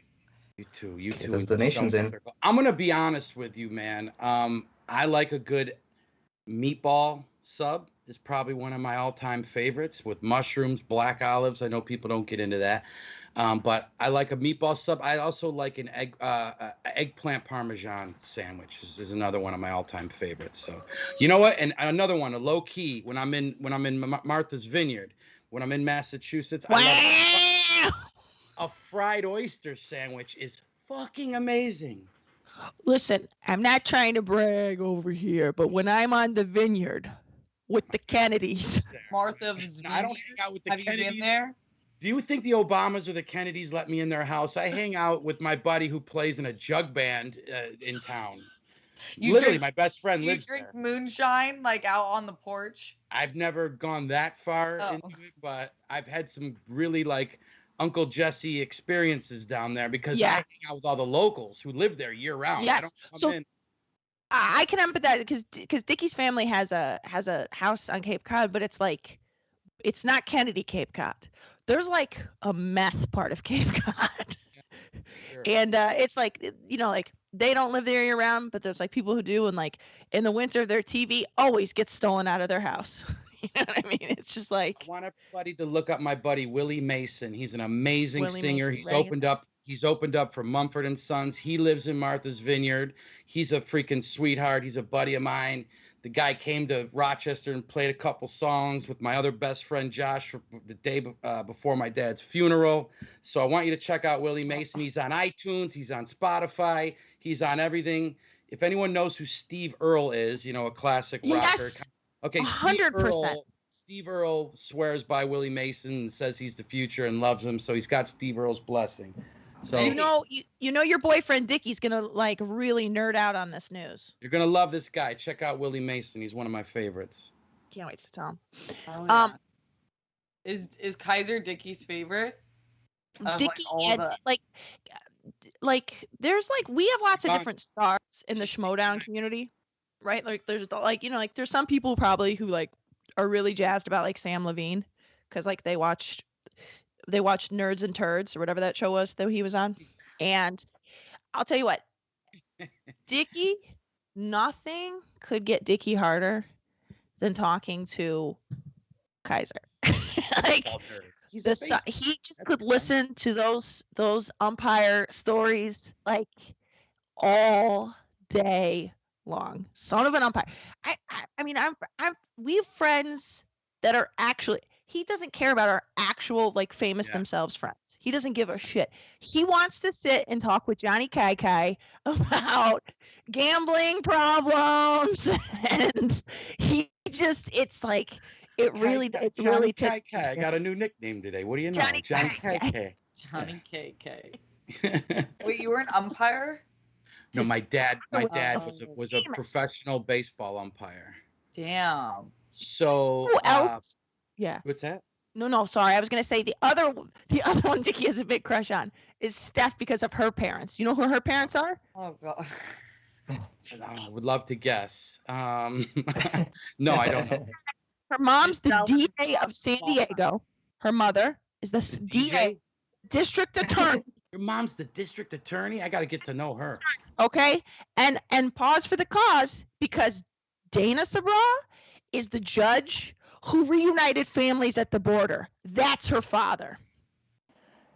You too. There's donations in. I'm gonna be honest with you, man. I like a good meatball sub. is probably one of my all-time favorites with mushrooms, black olives. I know people don't get into that, but I like a meatball sub. I also like an eggplant parmesan sandwich is another one of my all-time favorites. So, you know what? And another one, a Loki. When I'm in Martha's Vineyard, when I'm in Massachusetts, I love a fried oyster sandwich is fucking amazing. Listen, I'm not trying to brag over here, but when I'm on the vineyard with the Kennedys, Martha's Vineyard. I don't hang out with the Have Kennedys. you been there? Do you think the Obamas or the Kennedys let me in their house? I hang out with my buddy who plays in a jug band in town. Literally, my best friend lives there. You drink moonshine like out on the porch? I've never gone that far into it, but I've had some really like Uncle Jesse experiences down there because I hang out with all the locals who live there year round. Yes. I can empathize because Dickie's family has a house on Cape Cod, but it's like it's not Kennedy Cape Cod. There's like a meth part of Cape Cod. Sure. And it's like, you know, like they don't live there year round, but there's like people who do, and like in the winter their TV always gets stolen out of their house. You know what I mean? It's just like I want everybody to look up my buddy Willie Mason. He's an amazing singer. He's opened up for Mumford & Sons. He lives in Martha's Vineyard. He's a freaking sweetheart. He's a buddy of mine. The guy came to Rochester and played a couple songs with my other best friend Josh the day before my dad's funeral. So I want you to check out Willie Mason. He's on iTunes. He's on Spotify. He's on everything. If anyone knows who Steve Earle is, you know, a classic rocker. Okay, 100%. Steve Earle swears by Willie Mason and says he's the future and loves him, so he's got Steve Earle's blessing. So you know your boyfriend Dickie's gonna like really nerd out on this news. You're gonna love this guy. Check out Willie Mason. He's one of my favorites. Can't wait to tell him. Oh, yeah. Is Kaiser Dickie's favorite? Dickie like there's like we have lots of different stars in the SCHMOEDOWN community. Right, like there's like, you know, like there's some people probably who like are really jazzed about like Sam Levine because like they watched Nerds and Turds or whatever that show was that he was on, and I'll tell you what, Dickie, nothing could get Dickie harder than talking to Kaiser. Like he just could listen to those umpire stories like all day long. Son of an umpire. I mean, we have friends that are actually, he doesn't care about our actual like famous themselves friends. He doesn't give a shit. He wants to sit and talk with Johnny Kai about gambling problems, and he just, it's like it really Kai. I got a new nickname today. What do you know? Johnny Kai. Johnny KK. Wait, you were an umpire? No, my dad was a professional baseball umpire. Damn. So who else? What's that? No, sorry. I was gonna say the other one Dickie has a big crush on is Steph because of her parents. You know who her parents are? Oh god. I would love to guess. No, I don't know. Her mom's the DA of San Diego. Her mother is the DA, district attorney. Your mom's the district attorney? I got to get to know her. Okay. And pause for the cause, because Dana Sabraw is the judge who reunited families at the border. That's her father.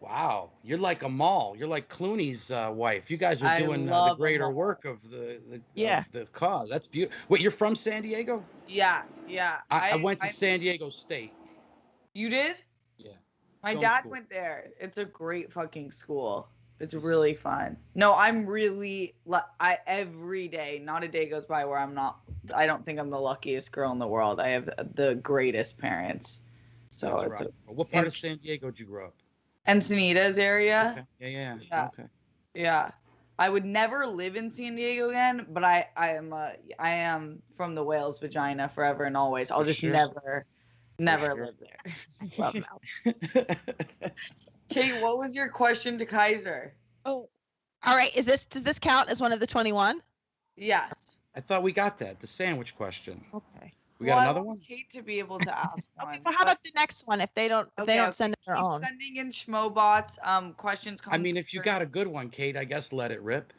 Wow. You're like Amal. You're like Clooney's wife. You guys are doing the greater work of the cause. That's beautiful. Wait, you're from San Diego? Yeah. I went to San Diego State. You did? Yeah. My dad went there. It's a great fucking school. It's really fun. No, I'm really, every day, not a day goes by where I don't think I'm the luckiest girl in the world. I have the greatest parents. So that's right. What part of San Diego did you grow up? Encinitas area. Okay. Yeah. Okay. Yeah. I would never live in San Diego again, but I am from the whale's vagina forever and always. I'll just never live there. I love that. Kate, what was your question to Kaiser? Oh, all right. Does this count as one of the 21? Yes. I thought we got that. The sandwich question. Okay. We got another one? Kate to be able to ask one. Okay, well, how about the next one if they don't send in their own? Sending in SCHMOBots questions. I mean, if you got a good one, Kate, I guess let it rip.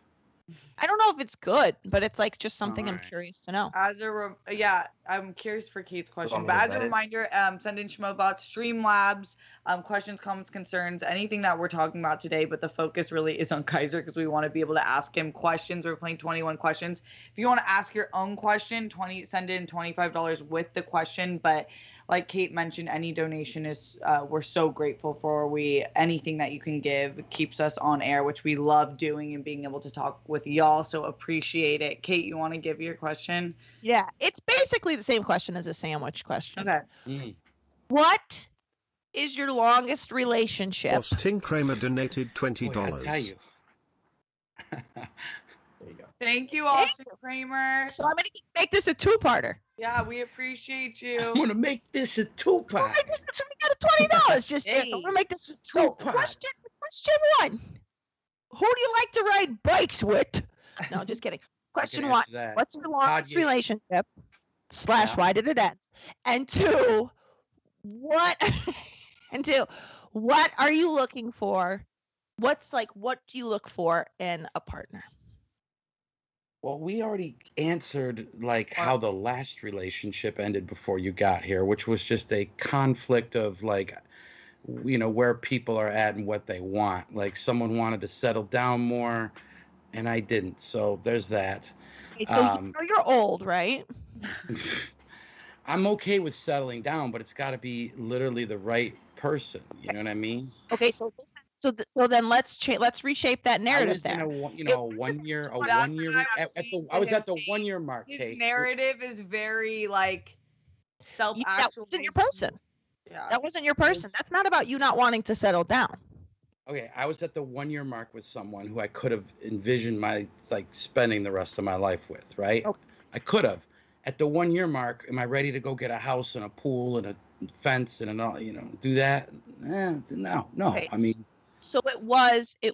I don't know if it's good, but it's like just something I'm Alright. curious to know. I'm curious for Kate's question, want but me to as a vet it? reminder, send in Schmobots, Streamlabs, questions, comments, concerns, anything that we're talking about today, but the focus really is on Kaiser because we want to be able to ask him questions. We're playing 21 questions. If you want to ask your own question, send in $25 with the question, but like Kate mentioned, any donation is we're so grateful for. Anything that you can give keeps us on air, which we love doing and being able to talk with y'all. So appreciate it. Kate, you want to give your question? Yeah, it's basically the same question as a sandwich question. Okay. What is your longest relationship? Austin Kramer donated $20. Boy, I tell you. There you go. Thank you, Austin Kramer. So I'm gonna make this a two-parter. Yeah, we appreciate I'm you. gonna make this a two-part. So we got a $20 just there. So I'm Hey. gonna make this so Two-part. question one. Who do you like to ride bikes with? No, just kidding. Question can one. answer that. What's your longest Yates. relationship? / Yeah. why did it end? And two, what what are you looking for? What do you look for in a partner? Well, we already answered like how the last relationship ended before you got here, which was just a conflict of like, where people are at and what they want. Like someone wanted to settle down more and I didn't. So there's that. Okay, so you're old, right? I'm okay with settling down, but it's got to be literally the right person. You know what I mean? Okay, so then let's reshape that narrative I was there. in a 1 year, That's what I was at the Kate. 1 year mark. His Kate. narrative is very like That self-actual. wasn't your person. Yeah. That wasn't your person. That's not about you not wanting to settle down. Okay, I was at the 1 year mark with someone who I could have envisioned spending the rest of my life with, right? Okay. I could have. At the 1 year mark, am I ready to go get a house and a pool and a fence and do that? No. Okay. I mean, So it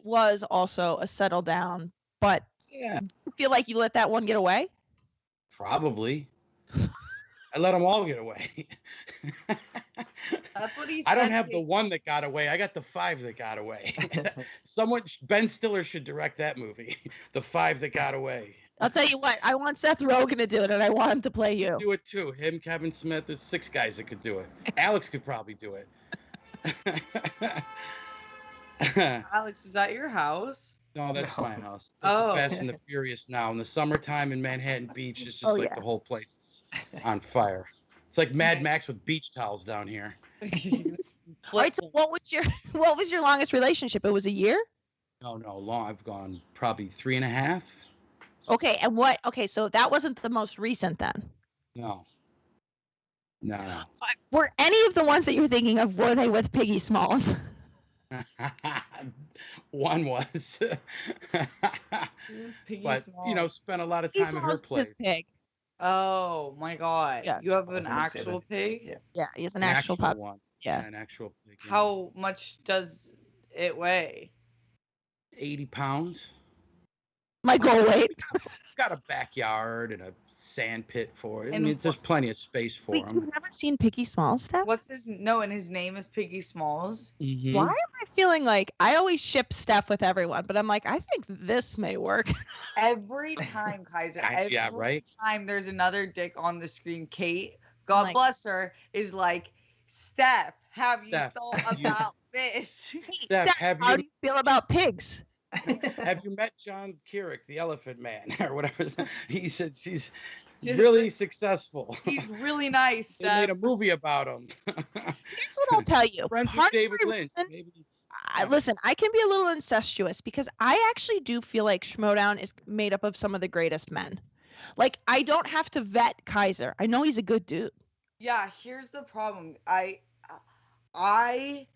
was also a settle down, but yeah, you feel like you let that one get away? probably. I let them all get away. That's what he said. I don't have the one that got away. I got the 5 that got away. Ben Stiller should direct that movie. The 5 that got away. I'll tell you what, I want Seth Rogen to do it, and I want him to play you. Do it too. Him, Kevin Smith. There's 6 guys that could do it. Alex could probably do it. Alex, is that your house? No, that's No. my house. It's like Oh. the Fast and the Furious now. In the summertime in Manhattan Beach, it's just Yeah. the whole place is on fire. It's like Mad Max with beach towels down here. All right, so what was your longest relationship? It was a year? No, long. I've gone probably 3.5. Okay, and so that wasn't the most recent then. No. Were any of the ones that you're thinking of, were they with Piggy Smalls? One was. But, spent a lot of Piggy time at her Smalls is place. his pig. Oh my God! Yeah. You have I was an gonna say actual that. pig? Yeah. Yeah, he's an actual pup. one. Yeah. An actual pig. yeah. How much does it weigh? 80 pounds. My goal weight. Got a backyard and a sand pit for it. I And mean, there's plenty of space for Wait, him. you've never seen Piggy Smalls, Steph? And his name is Piggy Smalls. Mhm. Why am I feeling like I always ship Steph with everyone, but I'm like, I think this may work. Every time, Kaiser. Yeah, every right? time there's another dick on the screen, Kate, God Like- bless her, is like, Steph, have you Steph, thought you- about this? Hey, Steph, Steph, have how you- do you feel about pigs? Have you met John Keurig, the Elephant Man, or whatever? He said he's Yes. really successful. He's really nice, They made Steph. a movie about him. Here's what I'll tell you. Friends with Part of David my Lynch. reason- Maybe. Listen, I can be a little incestuous because I actually do feel like Schmoedown is made up of some of the greatest men. Like, I don't have to vet Kaiser. I know he's a good dude. Yeah, here's the problem. I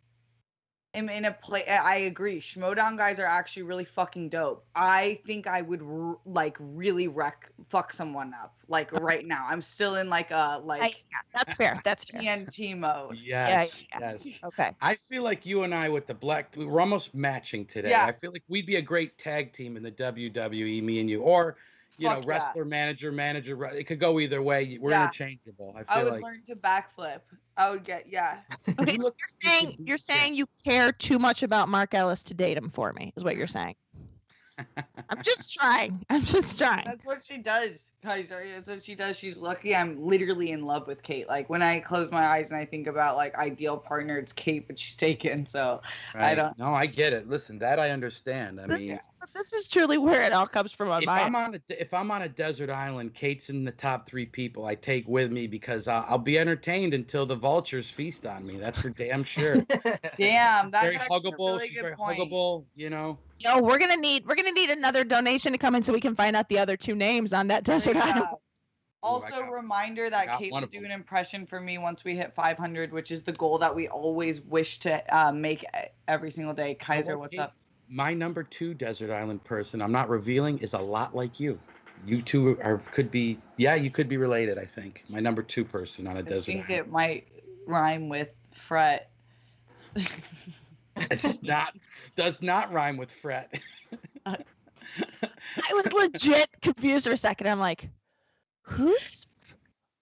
am in a play. I agree. Schmoedown guys are actually really fucking dope. I think I would really fuck someone up like right now. I'm still in Yeah, that's fair. That's fair. TNT mode. Yes, yeah. yes. Okay. I feel like you and I with the black, we're almost matching today. Yeah. I feel like we'd be a great tag team in the WWE, me and you, or Fuck yeah. wrestler, manager. It could go either way. We're Yeah. interchangeable. I I feel would like learn to backflip. I would get Okay, You so look- you're saying you care too much about Mark Ellis to date him for me, is what you're saying. I'm just trying. I'm just trying. That's what she does, Kaiser. That's what she does. She's lucky. I'm literally in love with Kate. Like when I close my eyes and I think about like ideal partner, it's Kate, but she's taken. So I don't. No, I get it. Listen, that I understand. I mean, this is truly where it all comes from. If I'm on a desert island, Kate's in the top 3 people I take with me because I'll be entertained until the vultures feast on me. That's for damn sure. Damn, that's very huggable. She's very huggable. You know. Yo, we're gonna need another donation to come in so we can find out the other 2 names on that desert island. Also, reminder that Kate will do an impression for me once we hit 500, which is the goal that we always wish to make every single day. Kaiser, what's up? My number 2 desert island person, I'm not revealing, is a lot like you. You two could be related, I think. My number 2 person on a desert island. I think it might rhyme with fret. Does not rhyme with fret. I was legit confused for a second. I'm like, who's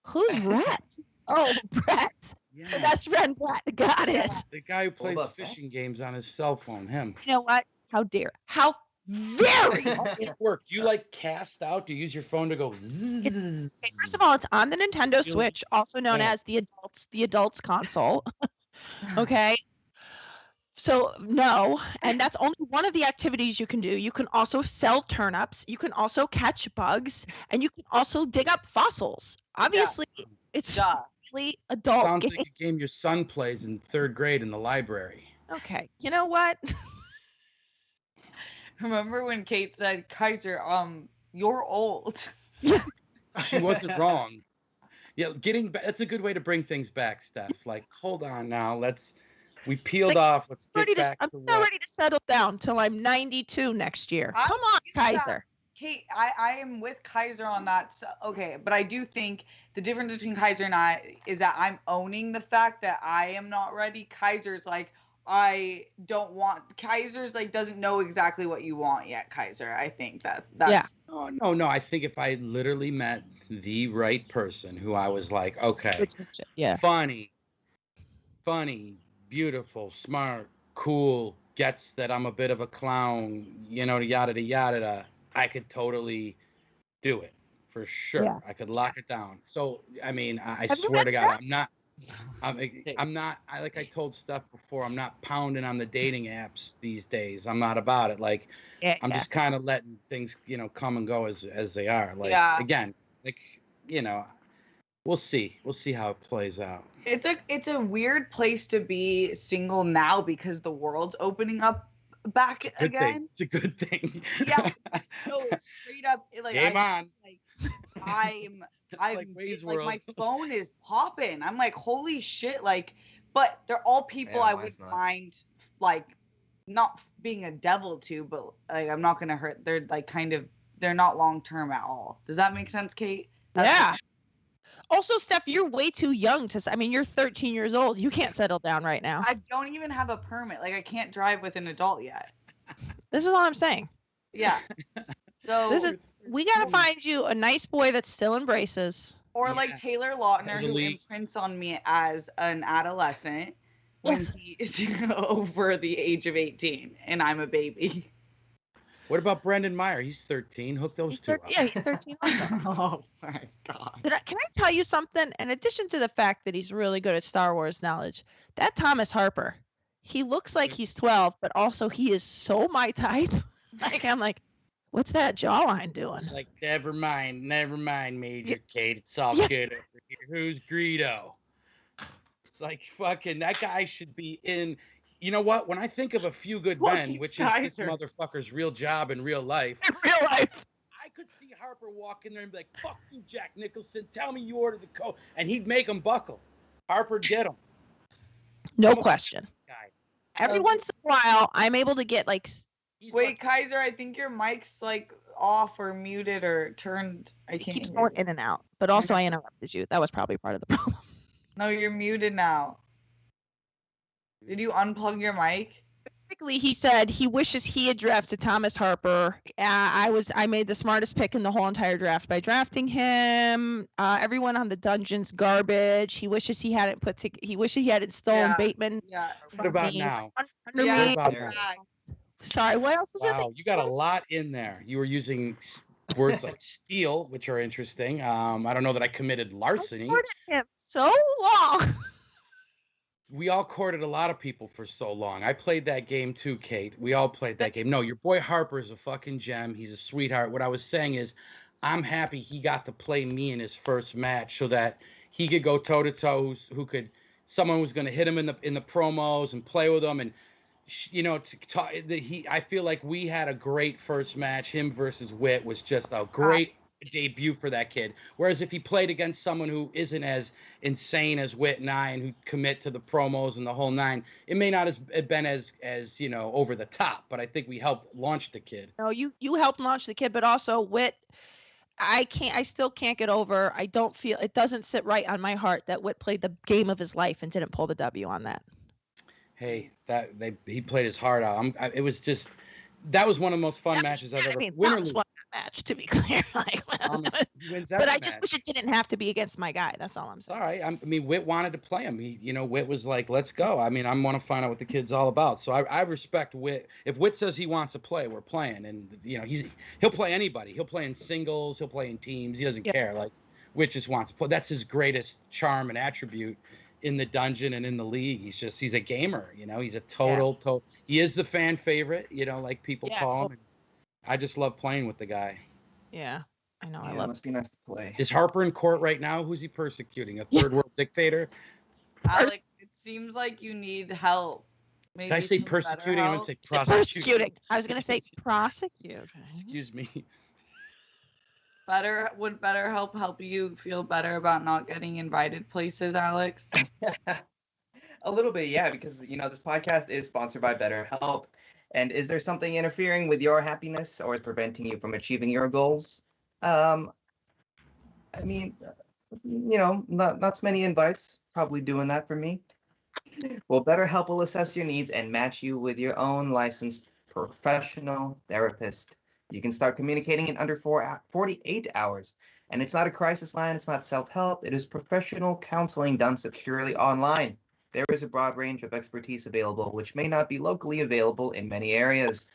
Brett? Oh, Brett. Yeah. The best friend Brett. Got it. The guy who plays fishing games on his cell phone, him. You know what? How very work. Do you like cast out? Do you use your phone to go? First of all, it's on the Nintendo Switch, also known as the adults console. Okay. So no, and that's only one of the activities you can do. You can also sell turnips. You can also catch bugs, and you can also dig up fossils. Obviously, it's really adult. Sounds like a game your son plays in 3rd grade in the library. Okay, you know what? Remember when Kate said, "Kaiser, you're old." She wasn't wrong. Yeah, getting back. That's a good way to bring things back, Steph. Like, hold on now. We peeled off. Let's get back I'm not ready to settle down till I'm 92 next year. Come on, Kaiser. Kate, I am with Kaiser on that. So, okay, but I do think the difference between Kaiser and I is that I'm owning the fact that I am not ready. Kaiser's like, I don't want. Kaiser's like doesn't know exactly what you want yet, Kaiser. I think that's. Yeah. Oh, no. I think if I literally met the right person who I was like, okay, funny, beautiful, smart, cool, gets that I'm a bit of a clown, yada. I could totally do it for sure. Yeah. I could lock it down. So, I mean, I swear to God, I'm not, like I told Steph before, I'm not pounding on the dating apps these days. I'm not about it. Like, I'm just kind of letting things, come and go as they are. Like, again, like, we'll see. We'll see how it plays out. It's a weird place to be single now because the world's opening up back again. It's a good thing. Yeah. No, it's straight up. Like, Game on. I'm like my phone is popping. I'm like, holy shit. Like, but they're all people I wouldn't mind, like, not being a devil to, but like, I'm not going to hurt. They're like they're not long-term at all. Does that make sense, Kate? Yeah. Also, Steph, you're way too young you're 13 years old. You can't settle down right now. I don't even have a permit. Like, I can't drive with an adult yet. This is all I'm saying. Yeah. So we got to find you a nice boy that still embraces. Or like Taylor Lautner, who imprints on me as an adolescent when he is over the age of 18 and I'm a baby. What about Brendan Meyer? He's 13. Hook those two up. Yeah, he's 13 also. Oh, my God. Can I tell you something? In addition to the fact that he's really good at Star Wars knowledge, that Thomas Harper, he looks like he's 12, but also he is so my type. I'm like, what's that jawline doing? It's like, never mind, Major Kate. It's all good over here. Who's Greedo? It's like, fucking, that guy should be in... You know what? When I think of A Few Good Men, which is this motherfucker's real job in real life. I could see Harper walk in there and be like, fuck you, Jack Nicholson. Tell me you ordered the coat. And he'd make him buckle. Harper'd get him. No question. Every once in a while, I'm able to get like... Wait, Kaiser, I think your mic's like off or muted or turned. I can't. It keeps going in and out. But also, I interrupted you. That was probably part of the problem. No, you're muted now. Did you unplug your mic? Basically, he said he wishes he had drafted Thomas Harper. I made the smartest pick in the whole entire draft by drafting him. Everyone on the dungeon's garbage. He wishes he hadn't stolen Bateman. Yeah. What about now? Sorry, what else was it? Wow, you got a lot in there. You were using words like steal, which are interesting. I don't know that I committed larceny. I courted him so long. We all courted a lot of people for so long. I played that game too, Kate. We all played that game. No, your boy Harper is a fucking gem. He's a sweetheart. What I was saying is, I'm happy he got to play me in his first match so that he could go toe to toe. Someone was going to hit him in the promos and play with him, and I feel like we had a great first match. Him versus Wit was just a great debut for that kid. Whereas if he played against someone who isn't as insane as Wit and I, and who commit to the promos and the whole nine, it may not have been as over the top. But I think we helped launch the kid. No, you helped launch the kid, but also Wit. I still can't get over. I don't feel it doesn't sit right on my heart that Wit played the game of his life and didn't pull the W on that. Hey, he played his heart out. That was one of the most fun matches I've ever. That was one match, to be clear. But I just wish it didn't have to be against my guy. That's all I'm saying. All right. I mean, Wit wanted to play him. Wit was like, "Let's go." I mean, I want to find out what the kid's all about. So I respect Wit. If Wit says he wants to play, we're playing. And he'll play anybody. He'll play in singles. He'll play in teams. He doesn't care. Like, Wit just wants to play. That's his greatest charm and attribute in the dungeon and in the league. He's a gamer. He's a total. He is the fan favorite. Like people call him. I just love playing with the guy. Yeah, I know. Yeah, I love. It must be nice to play. Is Harper in court right now? Who's he persecuting? A third world dictator? Alex, it seems like you need help. Maybe Did I say persecuting? I'm gonna say prosecuting. I was gonna say prosecute. Excuse me. Would BetterHelp help you feel better about not getting invited places, Alex? A little bit, yeah, because this podcast is sponsored by BetterHelp. And is there something interfering with your happiness or preventing you from achieving your goals? I mean, not so many invites probably doing that for me. Well, BetterHelp will assess your needs and match you with your own licensed professional therapist. You can start communicating in under 48 hours. And it's not a crisis line. It's not self-help. It is professional counseling done securely online. There is a broad range of expertise available, which may not be locally available in many areas.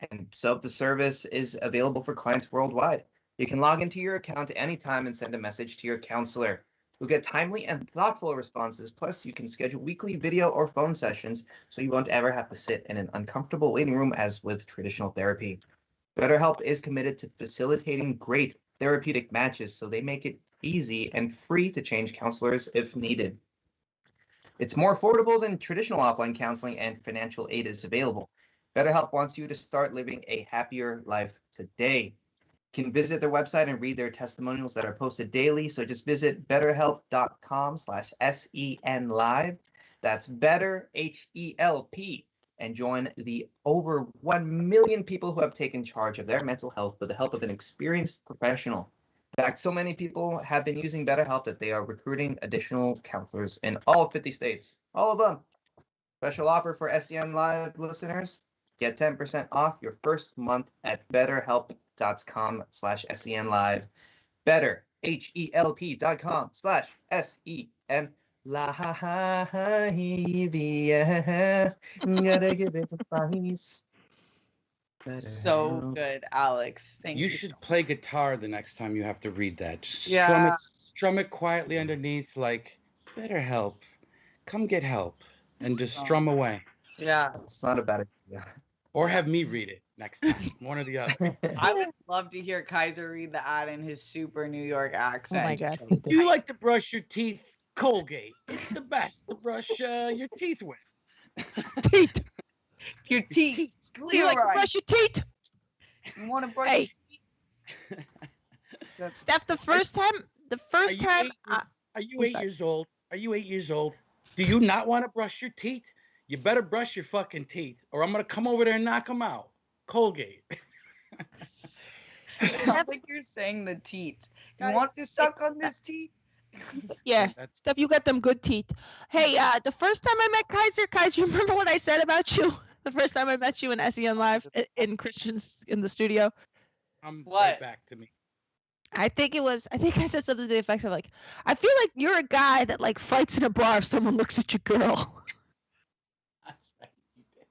And so the service is available for clients worldwide. You can log into your account at any time and send a message to your counselor. You'll get timely and thoughtful responses. Plus, you can schedule weekly video or phone sessions, so you won't ever have to sit in an uncomfortable waiting room as with traditional therapy. BetterHelp is committed to facilitating great therapeutic matches, so they make it easy and free to change counselors if needed. It's more affordable than traditional offline counseling, and financial aid is available. BetterHelp wants you to start living a happier life today. You can visit their website and read their testimonials that are posted daily. So just visit betterhelp.com/SENLive. That's better, HELP, and join the over 1 million people who have taken charge of their mental health with the help of an experienced professional. In fact, so many people have been using BetterHelp that they are recruiting additional counselors in all 50 states. All of them. Special offer for SENLive listeners. Get 10% off your first month at betterhelp.com/SENLive. Better, HELP.com/SENLive. Gotta give it a slice. So good, Alex. Thank you. You should play guitar the next time you have to read that. Just strum it quietly underneath, like, BetterHelp, come get help, and just strum away. Yeah. It's not a bad idea. Or have me read it next time, one or the other. I would love to hear Kaiser read the ad in his super New York accent. Oh my God. Do you like to brush your teeth? Colgate. It's the best to brush your teeth with. Teeth. Your teeth. You like to brush your teeth? You want to brush your teeth? Steph, the first time. Are you 8 years old? Are you 8 years old? Do you not want to brush your teeth? You better brush your fucking teeth, or I'm gonna come over there and knock them out. Colgate. It sounds like you're saying the teeth. You want to suck on this teeth? Yeah, Steph, you got them good teeth. Hey, the first time I met Kaiser, you remember what I said about you? The first time I met you in SENLive in Christian's in the studio. Right back to me. I think I said something to the effect of like, I feel like you're a guy that like fights in a bar if someone looks at your girl. That's right, you did.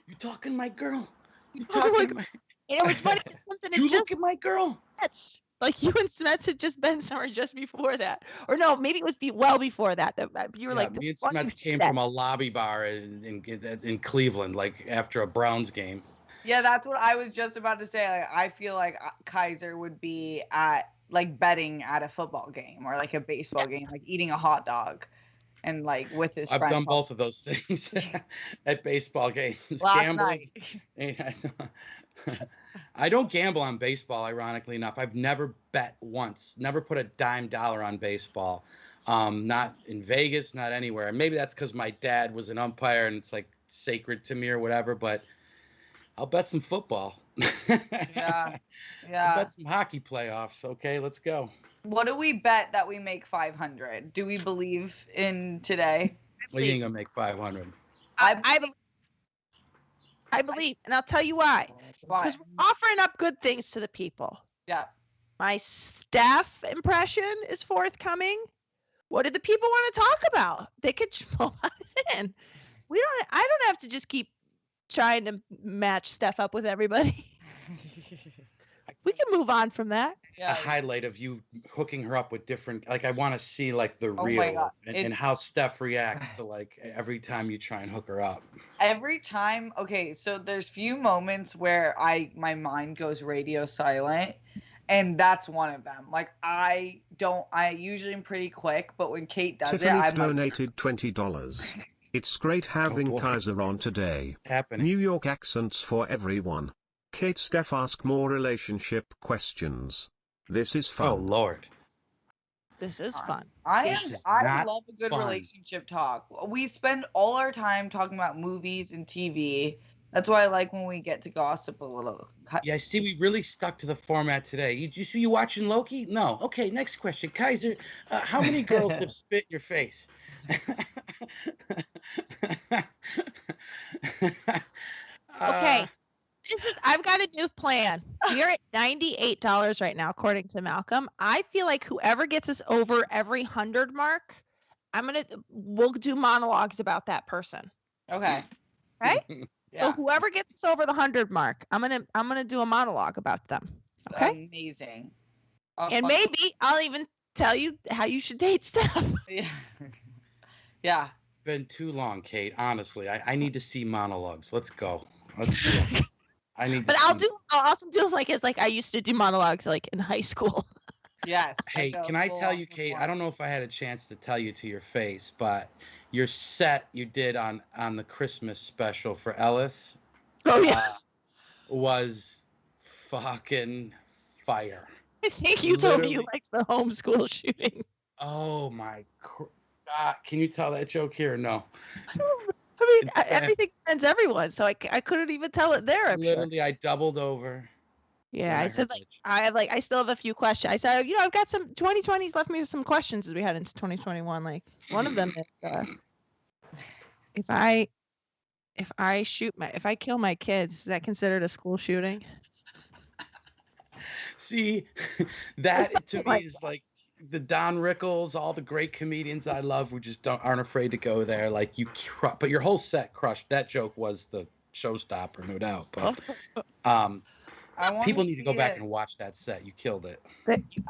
You talking my girl? You talking? And it was funny. Something You look at my girl. Smets. Like you and Smets had just been somewhere just before that, or no, maybe it was well before that. That you were like, me and Smets came from a lobby bar in Cleveland, like after a Browns game. Yeah, that's what I was just about to say. Like, I feel like Kaiser would be at like betting at a football game or like a baseball game, like eating a hot dog, and like with his. I've done both of those things at baseball games. Last night. I don't gamble on baseball, ironically enough. I've never bet once, never put a dime dollar on baseball. Not in Vegas, not anywhere. And maybe that's because my dad was an umpire and it's like sacred to me or whatever, but I'll bet some football. Yeah. I'll bet some hockey playoffs. Okay, let's go. What do we bet that we make 500? Do we believe in today? Well, you ain't gonna make 500. I believe, and I'll tell you why. Because we're offering up good things to the people. Yeah. My staff impression is forthcoming. What do the people want to talk about? They could schmo in. I don't have to just keep trying to match Steph up with everybody. We can move on from that. A highlight of you hooking her up with different, like I want to see like the reel and how Steph reacts to like every time you try and hook her up. Every time, okay, so there's few moments where my mind goes radio silent, and that's one of them. Like I usually am pretty quick, but when Kate does Tiffany donated $20. It's great having Kaiser on today. Happening. New York accents for everyone. Kate Steph ask more relationship questions. This is fun. Oh Lord. This is fun. I love a good relationship talk. We spend all our time talking about movies and TV. That's why I like when we get to gossip a little. Yeah, I see. We really stuck to the format today. You watching Loki? No. Okay, next question. Kaiser, how many girls have spit in your face? Okay. I've got a new plan. We're at $98 right now, according to Malcolm. I feel like whoever gets us over every 100 mark, we'll do monologues about that person. Okay. Right? Yeah. So whoever gets us over the 100 mark, I'm gonna do a monologue about them. Okay. Amazing. And maybe I'll even tell you how you should date Steph. Yeah. Yeah. Been too long, Kate. Honestly, I need to see monologues. Let's go. Let's do it. I'll also do like I used to do monologues like in high school. Yes. Hey, can I tell you, Kate? I don't know if I had a chance to tell you to your face, but your set you did on the Christmas special for Ellis. Oh yeah. Was fucking fire. I think you told me you liked the homeschool shooting. Oh my God! Can you tell that joke here or no? I mean, everything depends everyone, so I couldn't even tell it there. Literally, I doubled over. Yeah, I said I still have a few questions. I said, I've got some 2020's left me with some questions as we head into 2021. Like one of them is, if I kill my kids, is that considered a school shooting? See, that to me is like the Don Rickles, all the great comedians I love who just aren't afraid to go there. Like but your whole set crushed. That joke was the showstopper, no doubt. But people need to go back and watch that set. You killed it.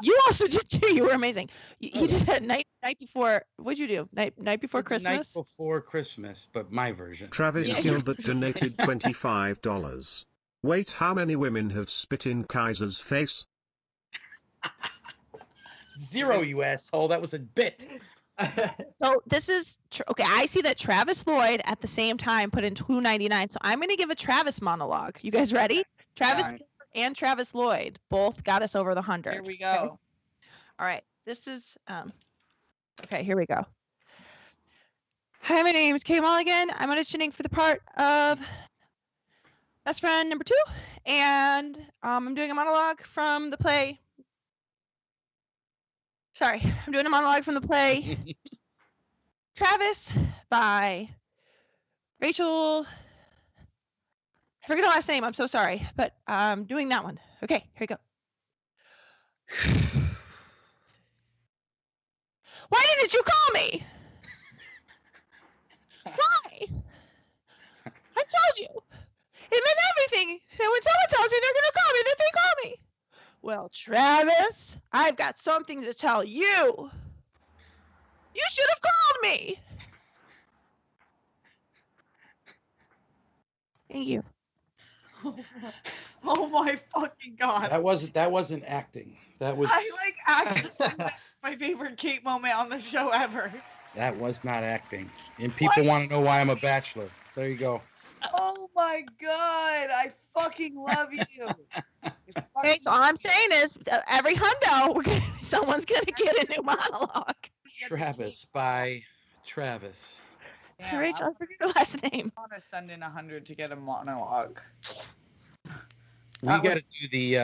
You also did too. You were amazing. You did that night before. What'd you do? Night before Christmas. Night before Christmas, but my version. Travis Gilbert donated $25. Wait, how many women have spit in Kaiser's face? 0, you asshole. That was a bit. So this is okay. I see that Travis Lloyd at the same time put in $2.99. So I'm going to give a Travis monologue. You guys ready? Travis and Travis Lloyd both got us over the 100. Here we go. Okay? All right. This is okay. Here we go. Hi, my name is Kate Mulligan. I'm auditioning for the part of best friend number 2, and I'm doing a monologue from the play. Sorry, I'm doing a monologue from the play Travis by Rachel. I forget her last name. I'm so sorry, but I'm doing that one. Okay, here we go. Why didn't you call me? Why? I told you. and then everything. And when someone tells me they're gonna call me, then they call me. Well, Travis, I've got something to tell you. You should have called me. Thank you. Oh my fucking god. That wasn't acting. That was I like actually that's my favorite Kate moment on the show ever. that was not acting. And people want to know why I'm a bachelor. There you go. Oh my god, I fucking love you. Okay, so all I'm saying is every hundo, someone's gonna get a new monologue. Travis by Travis. Damn, Rachel, I forget your last name. I want to send in 100 to get a monologue. We got to do the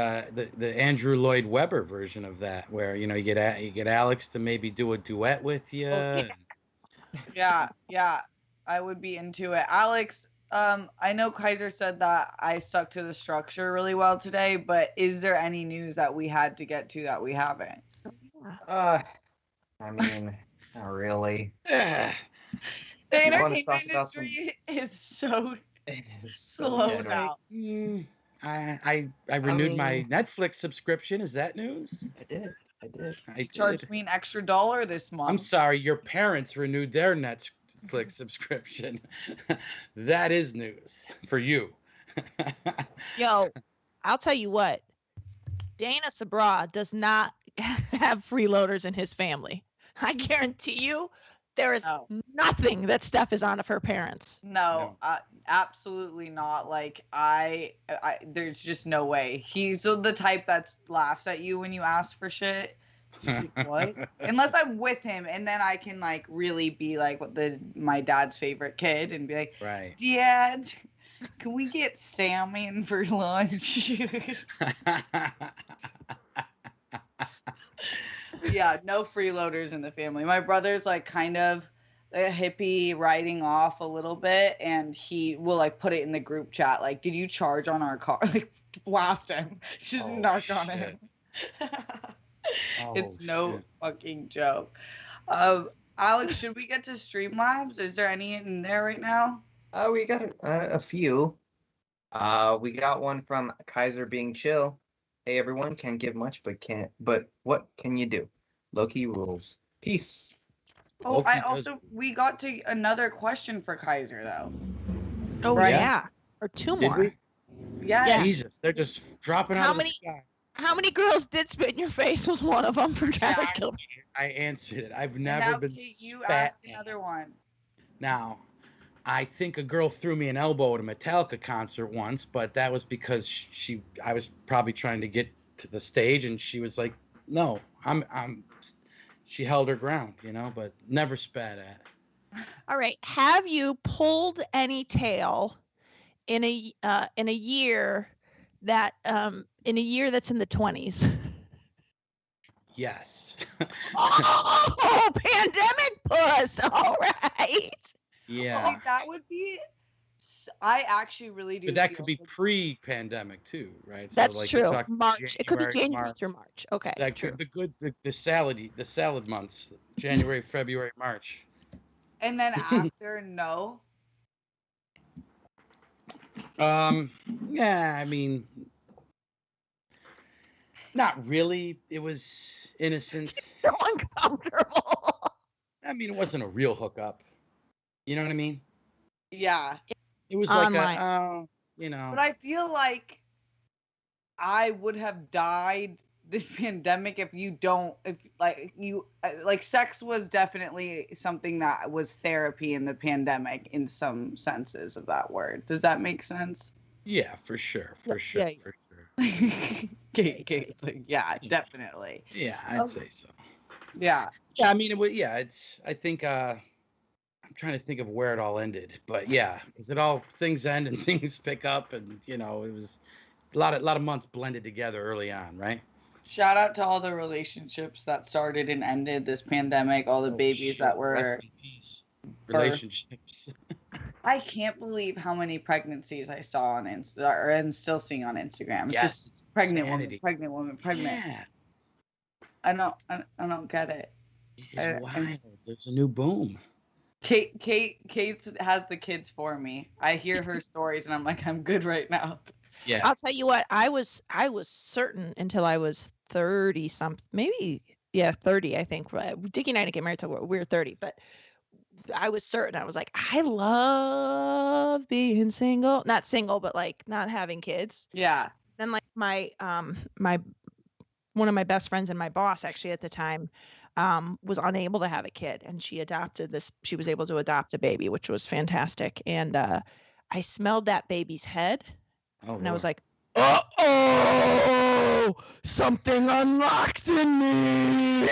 Andrew Lloyd Webber version of that, where you get Alex to maybe do a duet with you. Yeah, I would be into it. Alex, I know Kaiser said that I stuck to the structure really well today, but is there any news that we had to get to that we haven't? I mean, not really. The entertainment industry is so slow now. I renewed my Netflix subscription. Is that news? I did. You charged me an extra $1 this month. I'm sorry, your parents renewed their Netflix subscription. That is news for you. Yo, I'll tell you what. Dana Sabraw does not have freeloaders in his family. I guarantee you, there is nothing that Steph is on of her parents. No. Absolutely not. Like I there's just no way. He's the type that laughs at you when you ask for shit. Like, what? Unless I'm with him, and then I can like really be like my dad's favorite kid and be like, right, Dad, can we get salmon for lunch? Yeah, no freeloaders in the family. My brother's like kind of a hippie riding off a little bit, and he will like put it in the group chat like, did you charge on our car? Like blast him. Just narc on him. It's no fucking joke. Alex, should we get to SCHMOEDOWN? Is there any in there right now? We got a few. We got one from Kaiser being chill. Hey everyone, can't give much, but what can you do? Loki rules. Peace. Oh, we got to another question for Kaiser though. Oh right? Yeah, or two Did more. We? Yeah. Jesus, they're just dropping out of the sky. How many girls did spit in your face was one of them for Travis Kilmer? I answered it. I've never been Kate, you spat asked at. another one. Now, I think a girl threw me an elbow at a Metallica concert once, but that was because I was probably trying to get to the stage, and she was like, "No, I'm." She held her ground, but never spat at. All right. Have you pulled any tail in a year that in a year that's in the 20s? Yes. Oh, pandemic puss. All right. Yeah. Oh, that would be. I actually really do. But that could be pre-pandemic too, right? That's so, like, true. March. It could be January through March. Okay. That true. The salad months, January, February, March. And then after, no. Yeah, I mean, not really. It was innocent. So uncomfortable. I mean, it wasn't a real hookup. You know what I mean? Yeah. It was online. But I feel like I would have died this pandemic if sex was definitely something that was therapy in the pandemic in some senses of that word. Does that make sense? Yeah, for sure. Yeah. Kate's like, yeah, definitely. Yeah, I'd say so. Yeah. Yeah, I mean, I think, I'm trying to think of where it all ended, but yeah, because things end and things pick up, and it was a lot of months blended together early on, right? Shout out to all the relationships that started and ended this pandemic, all the babies that were rest in peace. Relationships. I can't believe how many pregnancies I saw on and still seeing on Instagram. It's just pregnant woman. Yeah. I don't get it. It's wild. There's a new boom. Kate has the kids for me. I hear her stories and I'm like, I'm good right now. Yeah. I'll tell you what, I was certain until I was 30 something, maybe 30, I think. Dickie and I didn't get married till we were 30, but I was certain. I was like, I love being single. Not single, but like not having kids. Yeah. Then like my one of my best friends and my boss actually at the time was unable to have a kid, and she was able to adopt a baby, which was fantastic. And I smelled that baby's head, and I was like, uh-oh, something unlocked in me.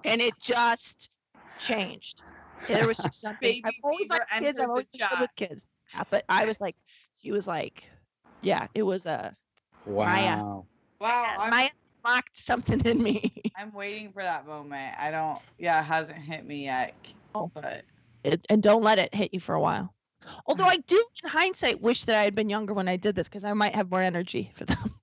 And it just changed. There was just something. I've always liked kids. I've always been good with kids. Yeah, but I was like, she was like, yeah, it was a wow. Maya unlocked something in me. I'm waiting for that moment. It hasn't hit me yet. But and don't let it hit you for a while. Although I do, in hindsight, wish that I had been younger when I did this, because I might have more energy for them.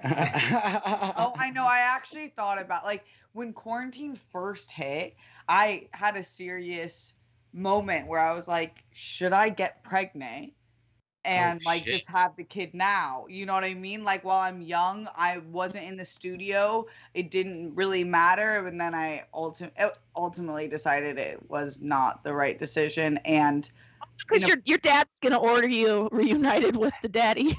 Oh, I know. I actually thought about, like, when quarantine first hit, I had a serious moment where I was like, should I get pregnant and just have the kid now? You know what I mean? Like, while I'm young, I wasn't in the studio. It didn't really matter. And then I ultimately decided it was not the right decision. And because your dad's gonna order you reunited with the daddy.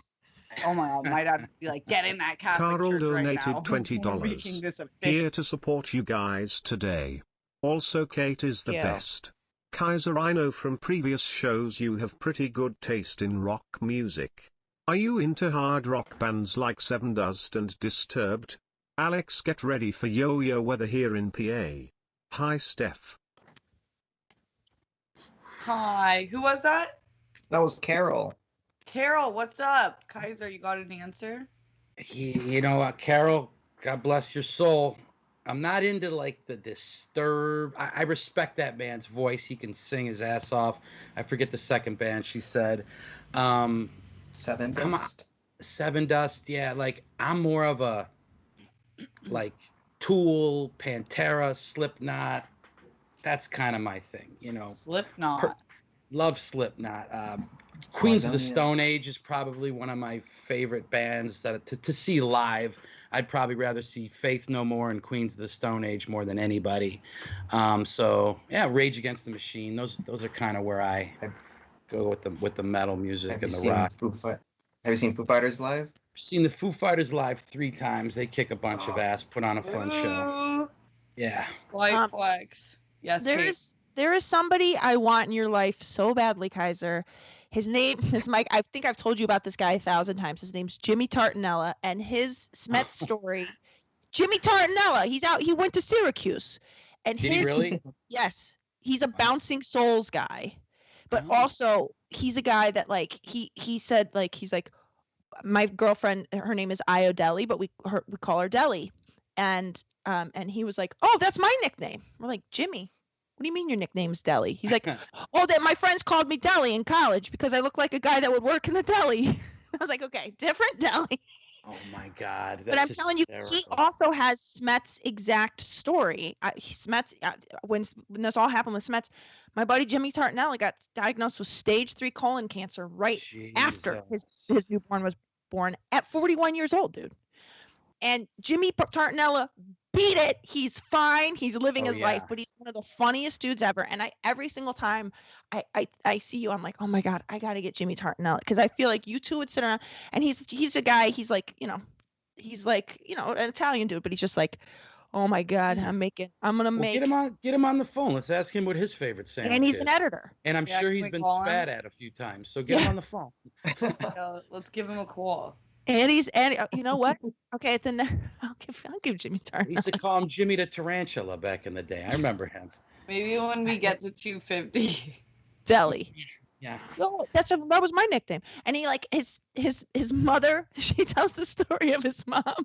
Oh my God, my dad would be like, get in that Catholic Carl church donated right now. $20. Here to support you guys today. Also, Kate is the best. Kaiser, I know from previous shows you have pretty good taste in rock music. Are you into hard rock bands like Seven Dust and Disturbed? Alex, get ready for yo-yo weather here in PA. Hi, Steph. Hi, who was that? That was Carol. Carol, what's up? Kaiser, you got an answer? You know what, Carol, God bless your soul. I'm not into like the Disturbed. I respect that man's voice. He can sing his ass off. I forget the second band she said. Seven Dust. Seven Dust, yeah. Like, I'm more of a like Tool, Pantera, Slipknot. That's kind of my thing, you know. Slipknot. Love Slipknot. Queens of the Stone Age is probably one of my favorite bands that to see live. I'd probably rather see Faith No More and Queens of the Stone Age more than anybody. So yeah, Rage Against the Machine. Those are kind of where I go with the metal music and the rock. Have you seen Foo Fighters live? Seen the Foo Fighters live 3 times. They kick a bunch of ass. Put on a fun show. Yeah. Light flex. Yes. There is somebody I want in your life so badly, Kaiser. His name is Mike. I think I've told you about this guy 1,000 times. His name's Jimmy Tartanella, and his Smet story. Jimmy Tartanella. He went to Syracuse, and Did he really? Yes, he's a Bouncing Souls guy, but also he's a guy that like he said like he's like my girlfriend. Her name is Io Deli, but we call her Deli, and he was like, oh, that's my nickname. We're like, Jimmy. What do you mean your nickname's Deli? He's like, oh, that my friends called me Deli in college because I look like a guy that would work in the deli. I was like, okay, different Deli. Oh my God. But I'm telling you, he also has Smet's exact story. When this all happened with Smet's, my buddy Jimmy Tartanella got diagnosed with stage 3 colon cancer right after his newborn was born at 41 years old, dude. And Jimmy Tartanella beat it. He's fine. He's living his life, but he's one of the funniest dudes ever. And every single time I see you, I'm like, oh my God, I got to get Jimmy Tartanella, because I feel like you two would sit around. And he's a guy. He's like, he's like, an Italian dude, but he's just like, oh my God, get him on the phone. Let's ask him what his favorite sandwich is. And he's an editor. And I'm sure he's been spat at a few times. So get him on the phone. Let's give him a call. And you know what? Okay, then I'll give Jimmy Tartanella. We used to call him Jimmy the Tarantula back in the day. I remember him. Maybe when we get to 250. Deli. Yeah. No, that was my nickname. And he like his mother. She tells the story of his mom.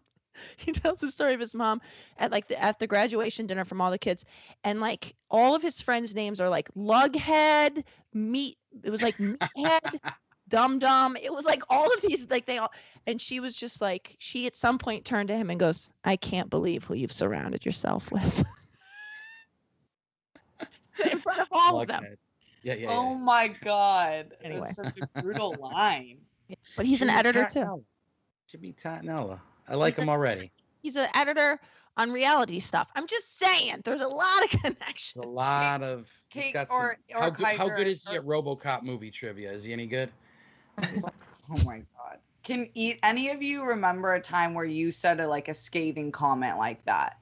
He tells the story of his mom at the graduation dinner from all the kids, and like all of his friends' names are like Lughead, Meat. It was like Meathead. Dum Dum. It was like all of these, like they all, and she was just like, she at some point turned to him and goes, I can't believe who you've surrounded yourself with. in front of all of them. Yeah, yeah. Oh my God. Anyway. That's such a brutal line. But he's an editor too. Should be Tottenella. I like him already. He's an editor on reality stuff. I'm just saying, there's a lot of connections. A lot of. Kate got or how Kaiser good is he at RoboCop movie trivia? Is he any good? Oh my God. Can any of you remember a time where you said a scathing comment like that?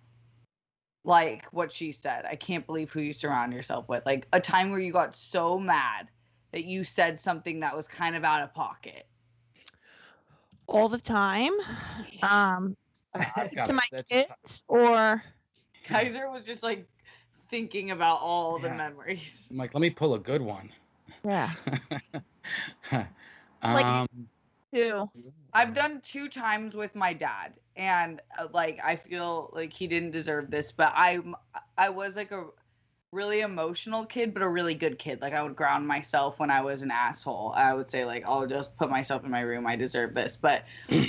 Like what she said. I can't believe who you surround yourself with. Like a time where you got so mad that you said something that was kind of out of pocket. All the time. To my kids or Kaiser was just like thinking about all the memories. I'm like, let me pull a good one. Yeah. Two. I've done 2 times with my dad, and I feel like he didn't deserve this, but I was like a really emotional kid, but a really good kid. Like I would ground myself when I was an asshole. I would say like, I'll just put myself in my room. I deserve this. But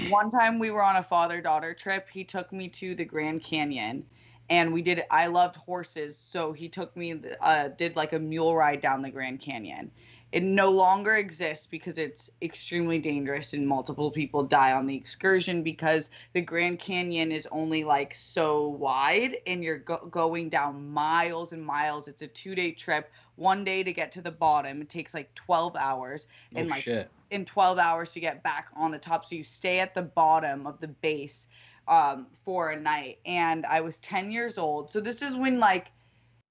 one time we were on a father-daughter trip. He took me to the Grand Canyon, and I loved horses, so he took me did like a mule ride down the Grand Canyon. It no longer exists because it's extremely dangerous and multiple people die on the excursion because the Grand Canyon is only like so wide and you're going down miles and miles. It's a 2-day trip, 1 day to get to the bottom. It takes like 12 hours and in 12 hours to get back on the top. So you stay at the bottom of the base for a night. And I was 10 years old. So this is when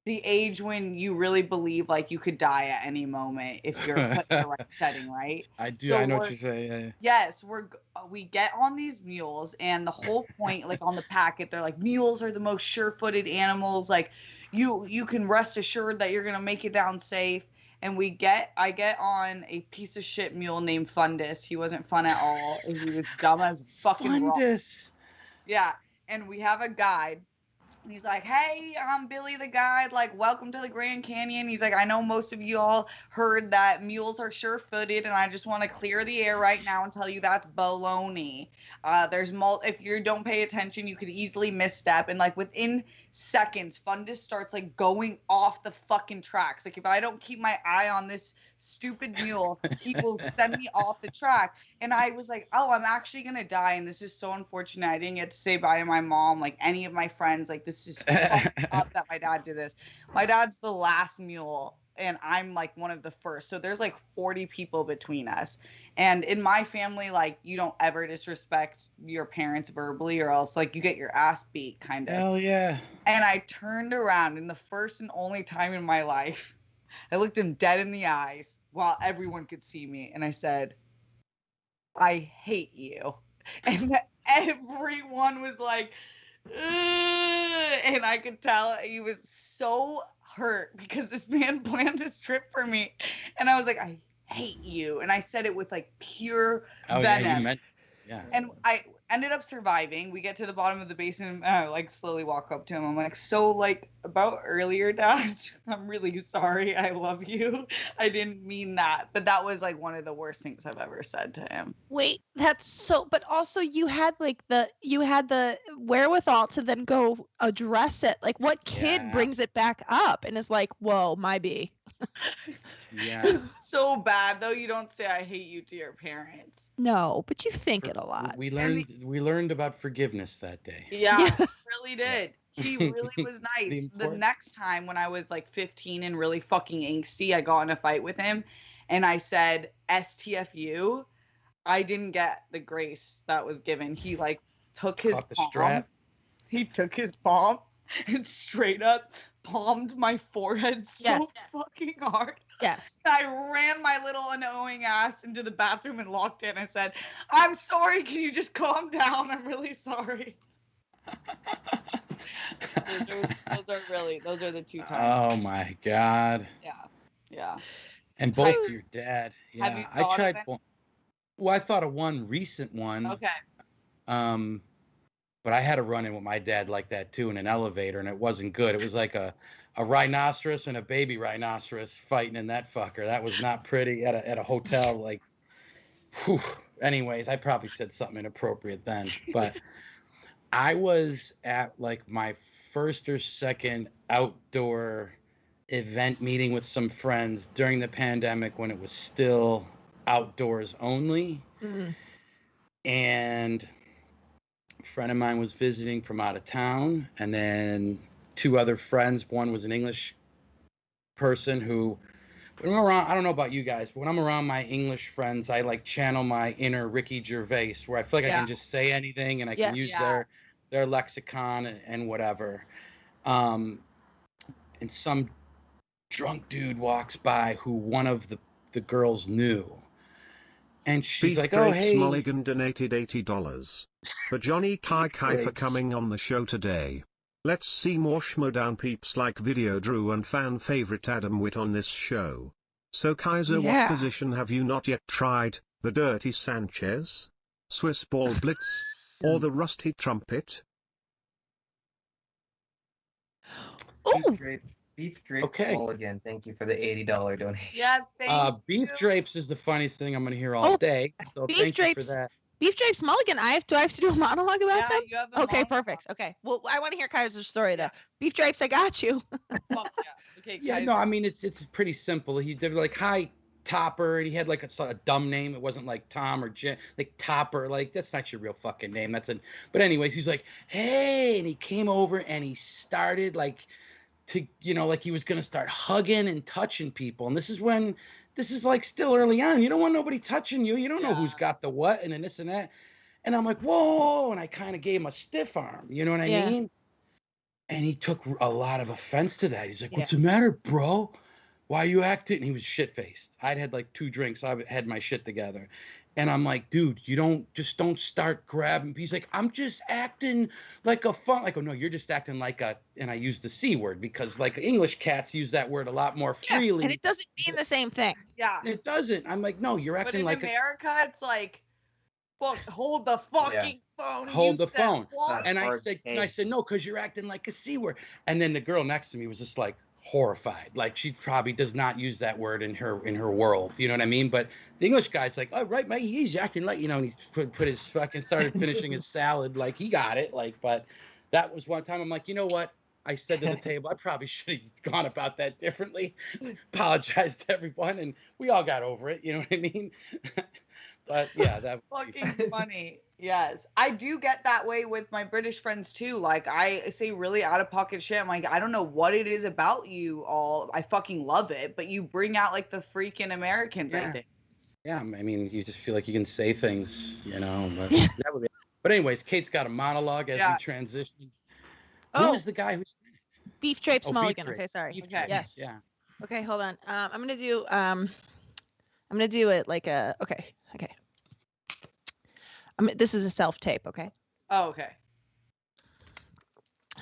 the age when you really believe like you could die at any moment if you're put in the right setting, right? I do. So I know what you're saying. Yeah. Yes, we get on these mules, and the whole point, like on the packet, they're like, mules are the most sure-footed animals. Like, you can rest assured that you're gonna make it down safe. And I get on a piece of shit mule named Fundus. He wasn't fun at all. He was dumb as fucking Fundus. Yeah, and we have a guide. And he's like, hey, I'm Billy the guide. Like, welcome to the Grand Canyon. He's like, I know most of you all heard that mules are sure-footed, and I just want to clear the air right now and tell you that's baloney. If you don't pay attention, you could easily misstep. And like within seconds, Fundus starts like going off the fucking tracks. Like if I don't keep my eye on this stupid mule, he will send me off the track. And I was like, oh, I'm actually gonna die, and this is so unfortunate. I didn't get to say bye to my mom, like any of my friends. Like this is fucked up that my dad did this. My dad's the last mule, and I'm like one of the first. So there's like 40 people between us. And in my family, like you don't ever disrespect your parents verbally, or else like you get your ass beat, kind of. Hell yeah. And I turned around, and the first and only time in my life, I looked him dead in the eyes while everyone could see me, and I said, I hate you. And everyone was like, ugh, and I could tell he was so hurt because this man planned this trip for me. And I was like, I hate you. And I said it with like pure venom. Yeah. And I ended up surviving. We get to the bottom of the basin, and I like slowly walk up to him. I'm like, so like about earlier, Dad, I'm really sorry. I love you. I didn't mean that. But that was like one of the worst things I've ever said to him. Wait, that's so, but also you had the wherewithal to then go address it. Like what kid brings it back up and is like, whoa, my B. Yeah. It's so bad though. You don't say I hate you to your parents. No, but you think it a lot. We learned about forgiveness that day. Yeah, he really did. He really was nice. The next time when I was like 15 and really fucking angsty, I got in a fight with him and I said STFU. I didn't get the grace that was given. He like took his palm. He took his palm and straight up palmed my forehead so fucking hard. Yes. I ran my little annoying ass into the bathroom and locked in and said, I'm sorry, can you just calm down? I'm really sorry. those are the 2 times. Oh my God. Yeah. And both your dad. Yeah. Have you thought I tried of it? one. Well, I thought of one recent one. Okay. But I had a run-in with my dad like that too in an elevator, and it wasn't good. It was like a rhinoceros and a baby rhinoceros fighting in that fucker. That was not pretty at a hotel. Like, whew. Anyways, I probably said something inappropriate then. But I was at like my first or second outdoor event meeting with some friends during the pandemic when it was still outdoors only. Mm. And a friend of mine was visiting from out of town, and then two other friends. One was an English person who, when I'm around, I don't know about you guys, but when I'm around my English friends, I like channel my inner Ricky Gervais, where I feel like I can just say anything and I can use their lexicon and whatever. And some drunk dude walks by who one of the girls knew. And she's Beef like, Drapes oh, hey. Mulligan donated $80 for Johnny Kai for coming on the show today. Let's see more SCHMOEDOWN peeps like Video Drew and fan favorite Adam Witt on this show. So Kaiser, what position have you not yet tried? The Dirty Sanchez? Swiss Ball Blitz? Or the Rusty Trumpet? Beef Drapes Mulligan, thank you for the $80 donation. Yeah, thank Beef Drapes is the funniest thing I'm going to hear all day. So thank you for that. Beef Drapes Mulligan. Do I have to do a monologue about them? You have a okay, monologue. Perfect. Okay. Well, I want to hear Kaiser's story though. Beef Drapes, I got you. Okay. Yeah, no, I mean it's pretty simple. He did like, hi Topper, and he had like a dumb name. It wasn't like Tom or Jim, like Topper. Like that's not your real fucking name. But anyways, he's like, hey, and he came over and he started like like he was gonna start hugging and touching people. And this is like still early on. You don't want nobody touching you. You don't know who's got the what and then this and that. And I'm like, whoa, and I kind of gave him a stiff arm. You know what I mean? And he took a lot of offense to that. He's like, what's the matter, bro? Why you acting? And he was shit-faced. I'd had like 2 drinks. So I had my shit together. And I'm like, dude, you don't start grabbing. He's like, I'm just acting like a fun. Like, oh no, you're just acting like a, and I use the C word because like English cats use that word a lot more freely. And it doesn't mean the same thing. Yeah. It doesn't. I'm like, no, you're acting like in America, it's like, fuck, hold the fucking phone. Hold the phone. What? And I said, no, because you're acting like a C word. And then the girl next to me was just like horrified. Like she probably does not use that word in her world. You know what I mean? But the English guy's like, oh, right, mate, he's acting like, and he's put his fucking started finishing his salad. Like he got it. Like, but that was one time I'm like, you know what? I said to the table, I probably should have gone about that differently. Apologized to everyone, and we all got over it. You know what I mean? But yeah, that fucking funny. Yes, I do get that way with my British friends too. Like I say really out of pocket shit. I'm like, I don't know what it is about you all. I fucking love it, but you bring out like the freaking Americans. I think. Yeah, I mean, you just feel like you can say things, But that would be. But anyways, Kate's got a monologue as we transition. Who is the guy who's Beef Drapes Mulligan? Okay, sorry. Okay. Yes. Yeah. Okay, hold on. I'm gonna do it like a okay. This is a self tape, okay? Oh, okay.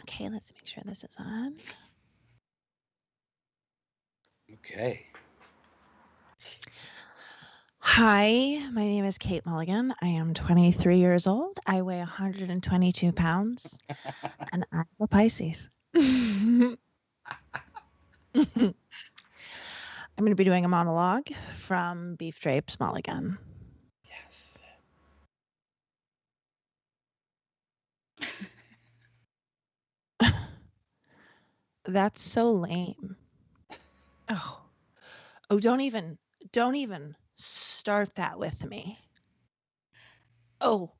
Okay, let's make sure this is on. Okay. Hi, my name is Kate Mulligan. I am 23 years old. I weigh 122 pounds, and I'm a Pisces. I'm going to be doing a monologue from Beef Drapes Mulligan. Yes. That's so lame. Oh, don't even start that with me. Oh,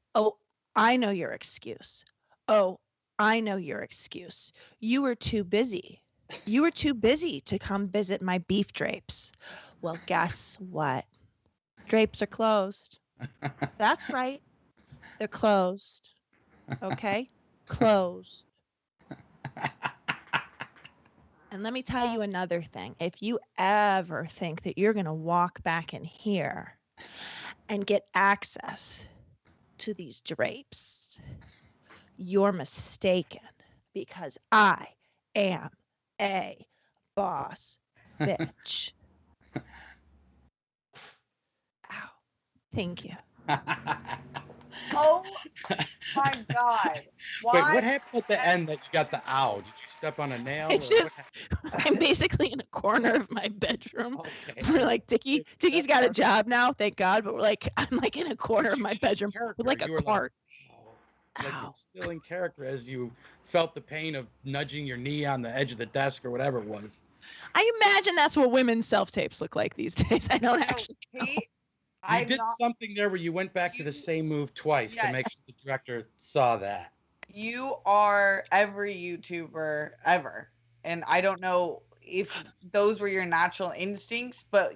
I know your excuse. Oh, I know your excuse. You were too busy. You were too busy to come visit my beef drapes. Well, guess what? Drapes are closed. That's right. They're closed. Okay? Closed. And let me tell you another thing. If you ever think that you're going to walk back in here and get access to these drapes, you're mistaken, because I am a boss bitch. Ow. Thank you. Oh my God. Why? Wait, what happened at the end that you got the ow? Did you step on a nail? It's just, I'm basically in a corner of my bedroom. Okay. We're like, Tiki's got a job now, thank God. But I'm like in a corner of my bedroom with like a cart. Like you're still in character as you felt the pain of nudging your knee on the edge of the desk or whatever it was. I imagine that's what women's self-tapes look like these days. I don't actually know. Kate, You did something there where you went back to the same move twice to make sure the director saw that. You are every YouTuber ever. And I don't know if those were your natural instincts, but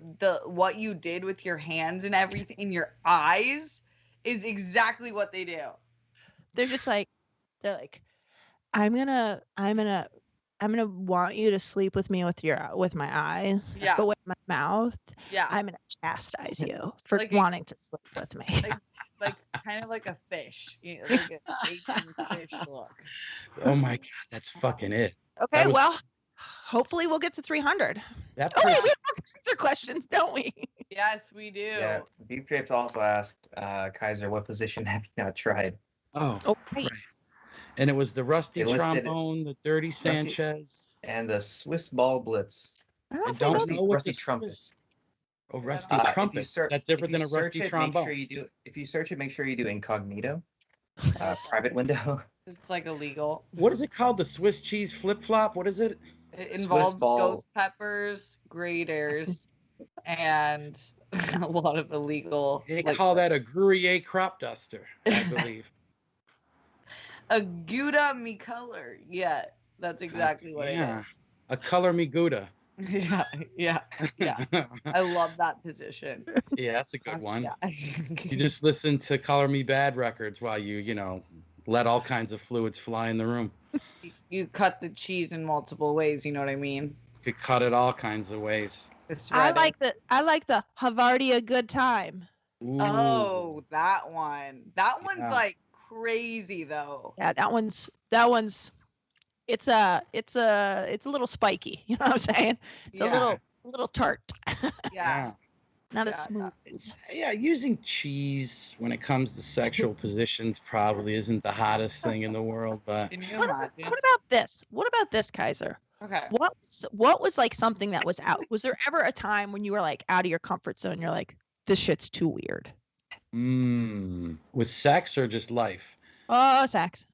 what you did with your hands and everything in your eyes is exactly what they do. They're just like, I'm gonna want you to sleep with me with my eyes, but with my mouth, I'm gonna chastise you for wanting to sleep with me. Like kind of like a fish, like a bacon fish look. Oh my God, that's fucking it. Okay, well, hopefully we'll get to 300. Wait, we have more Kaiser questions, don't we? Yes, we do. Yeah, Deep Drapes also asked Kaiser, what position have you not tried? Oh, right. And it was the rusty trombone, the dirty Sanchez, and the Swiss ball blitz. I don't know what rusty trumpet. Oh, rusty trumpet. That's different than a rusty trombone. If you search it, make sure you do incognito, private window. It's like illegal. What is it called? The Swiss cheese flip flop? What is it? It involves ghost peppers, graters, and a lot of illegal. They call that a Gruyere crop duster, I believe. A Gouda me color. Yeah, that's exactly what it is. A color me Gouda. Yeah. I love that position. Yeah, that's a good one. Yeah. You just listen to Color Me Bad records while you let all kinds of fluids fly in the room. You cut the cheese in multiple ways, you know what I mean? You could cut it all kinds of ways. I like the Havarti a good time. Ooh. Oh, that one. That one's like crazy though. Yeah, that one's it's a little spiky, you know what I'm saying? It's a little tart. Yeah. Not as smooth. Yeah, using cheese when it comes to sexual positions probably isn't the hottest thing in the world, but what about this? What about this, Kaiser? Okay. What was like something that was out? Was there ever a time when you were like out of your comfort zone? You're like, this shit's too weird. With sex or just life? Oh, sex.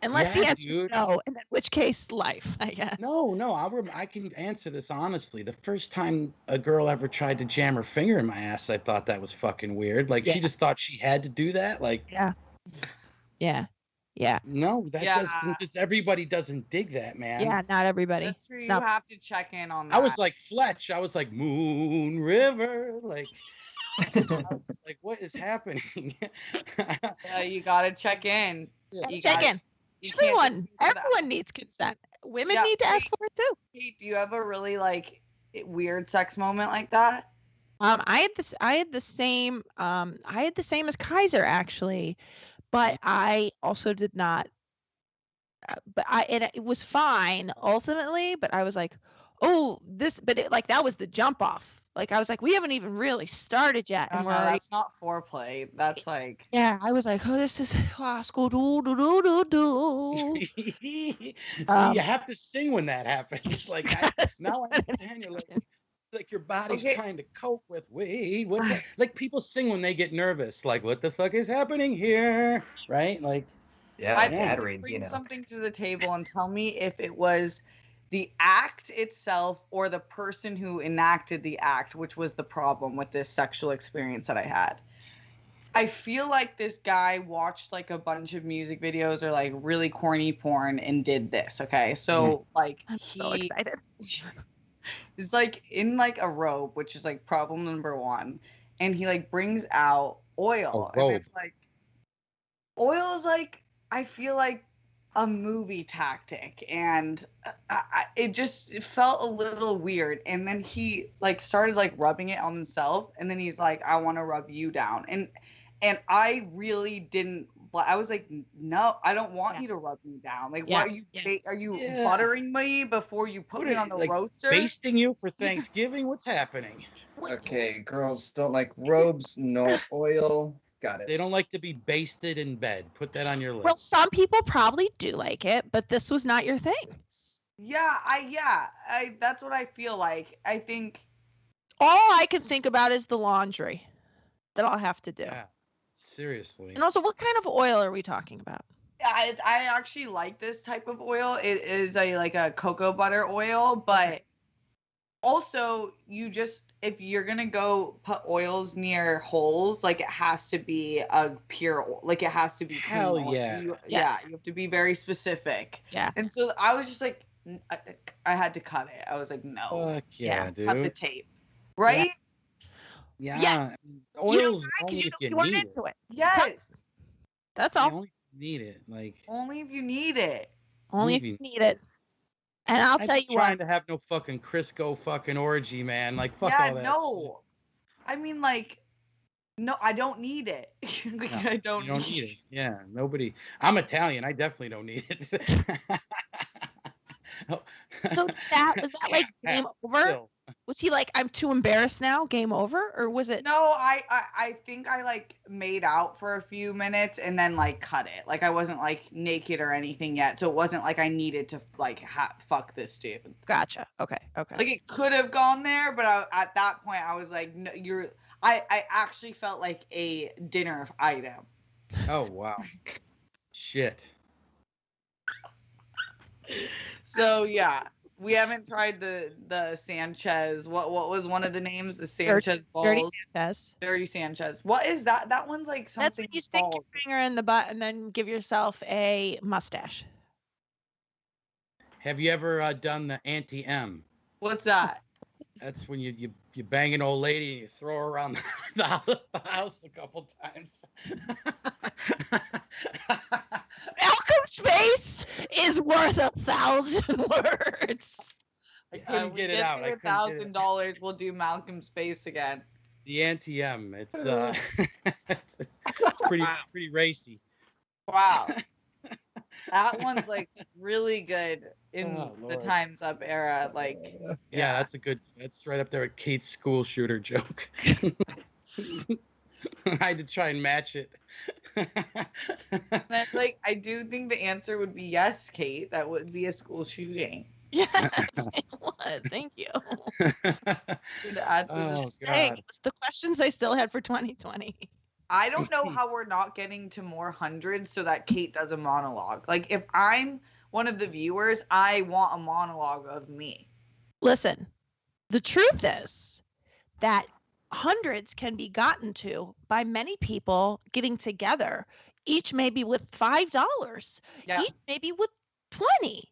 Unless the answer is no, in which case, life, I guess. No, I can answer this honestly. The first time a girl ever tried to jam her finger in my ass, I thought that was fucking weird. Like, she just thought she had to do that? Like, yeah. No, that doesn't, just everybody doesn't dig that, man. Yeah, not everybody. That's true. You have to check in on that. I was like Fletch. I was like, Moon River. Like, I was like, what is happening? You got to check in. Check in. Everyone needs consent. Women need to ask for it too. Kate, do you have a really like weird sex moment like that? I had the same as Kaiser actually, but I also did not. It was fine ultimately, but I was like, oh, that was the jump off. Like I was like, we haven't even really started yet, and that's not foreplay. That's like I was like, oh, this is school do. See, you have to sing when that happens. Like now I understand. You're like your body's trying to cope with. Wait, what? Like people sing when they get nervous. Like what the fuck is happening here? Right? Like bring something to the table and tell me if it was the act itself or the person who enacted the act, which was the problem with this sexual experience that I had. I feel like this guy watched like a bunch of music videos or like really corny porn and did this. Okay. So like I'm so excited. He's like in like a robe, which is like problem number one. And he like brings out oil. And it's like oil is like, I feel like a movie tactic, and it felt a little weird. And then he like started like rubbing it on himself, and then he's like, I want to rub you down, and I really didn't. I was like, no, I don't want you to rub me down. Like, what are you buttering me before you put me on the roaster? Basting you for Thanksgiving? What's happening? Okay, girls don't like robes, no oil. Got it. They don't like to be basted in bed. Put that on your list. Well, some people probably do like it, but this was not your thing. Yeah, that's what I feel like. I think all I can think about is the laundry that I'll have to do. Yeah, seriously. And also, what kind of oil are we talking about? I actually like this type of oil. It is like a cocoa butter oil, but also if you're gonna go put oils near holes, like it has to be a pure, like it has to be clean Hell oil. yeah. Yeah, you have to be very specific. Yeah. And so I was just like, I had to cut it. I was like, no. Fuck yeah, dude. Cut the tape. Right? Yeah. Yes. Oils Because only if you you weren't need into it. Yes. That's it. all. You only need it. Like Only if you need it. Only if you need it. And I'll tell you what. trying to have no fucking Crisco fucking orgy, man. Like fuck all that. No. I mean, like, no, I don't need it. Like, No, I don't you don't need it. Yeah, nobody. I'm Italian. I definitely don't need it. So was that like game over? Still. Was he like, I'm too embarrassed now, game over? Or was it? No, I think I like made out for a few minutes and then like cut it. Like I wasn't like naked or anything yet, so it wasn't like I needed to like fuck this dude. Gotcha. Okay. Like it could have gone there, but at that point I was like, no, I actually felt like a dinner item. Oh wow. Shit. So yeah, we haven't tried the Sanchez. What was one of the names? The Sanchez balls. Dirty Sanchez. Dirty Sanchez. What is that? That one's like something. That's when you stick your finger in the butt and then give yourself a mustache. Have you ever done the anti-M? What's that? That's when you bang an old lady and you throw her around the house a couple times. Malcolm's face is worth 1,000 words. I couldn't get it out. $1,000. We'll do Malcolm's face again. The anti-M. It's it's pretty racy. Wow. That one's like really good in the Lord. Time's Up era. Like, yeah, that's right up there with Kate's school shooter joke. I had to try and match it. And like, I do think the answer would be yes, Kate. That would be a school shooting. Yes, it would. Thank you. To add to this. Hey, it was the questions I still had for 2020. I don't know how we're not getting to more hundreds so that Kate does a monologue. Like, if I'm one of the viewers, I want a monologue of me. Listen, the truth is that hundreds can be gotten to by many people getting together, each maybe with $5, each maybe with 20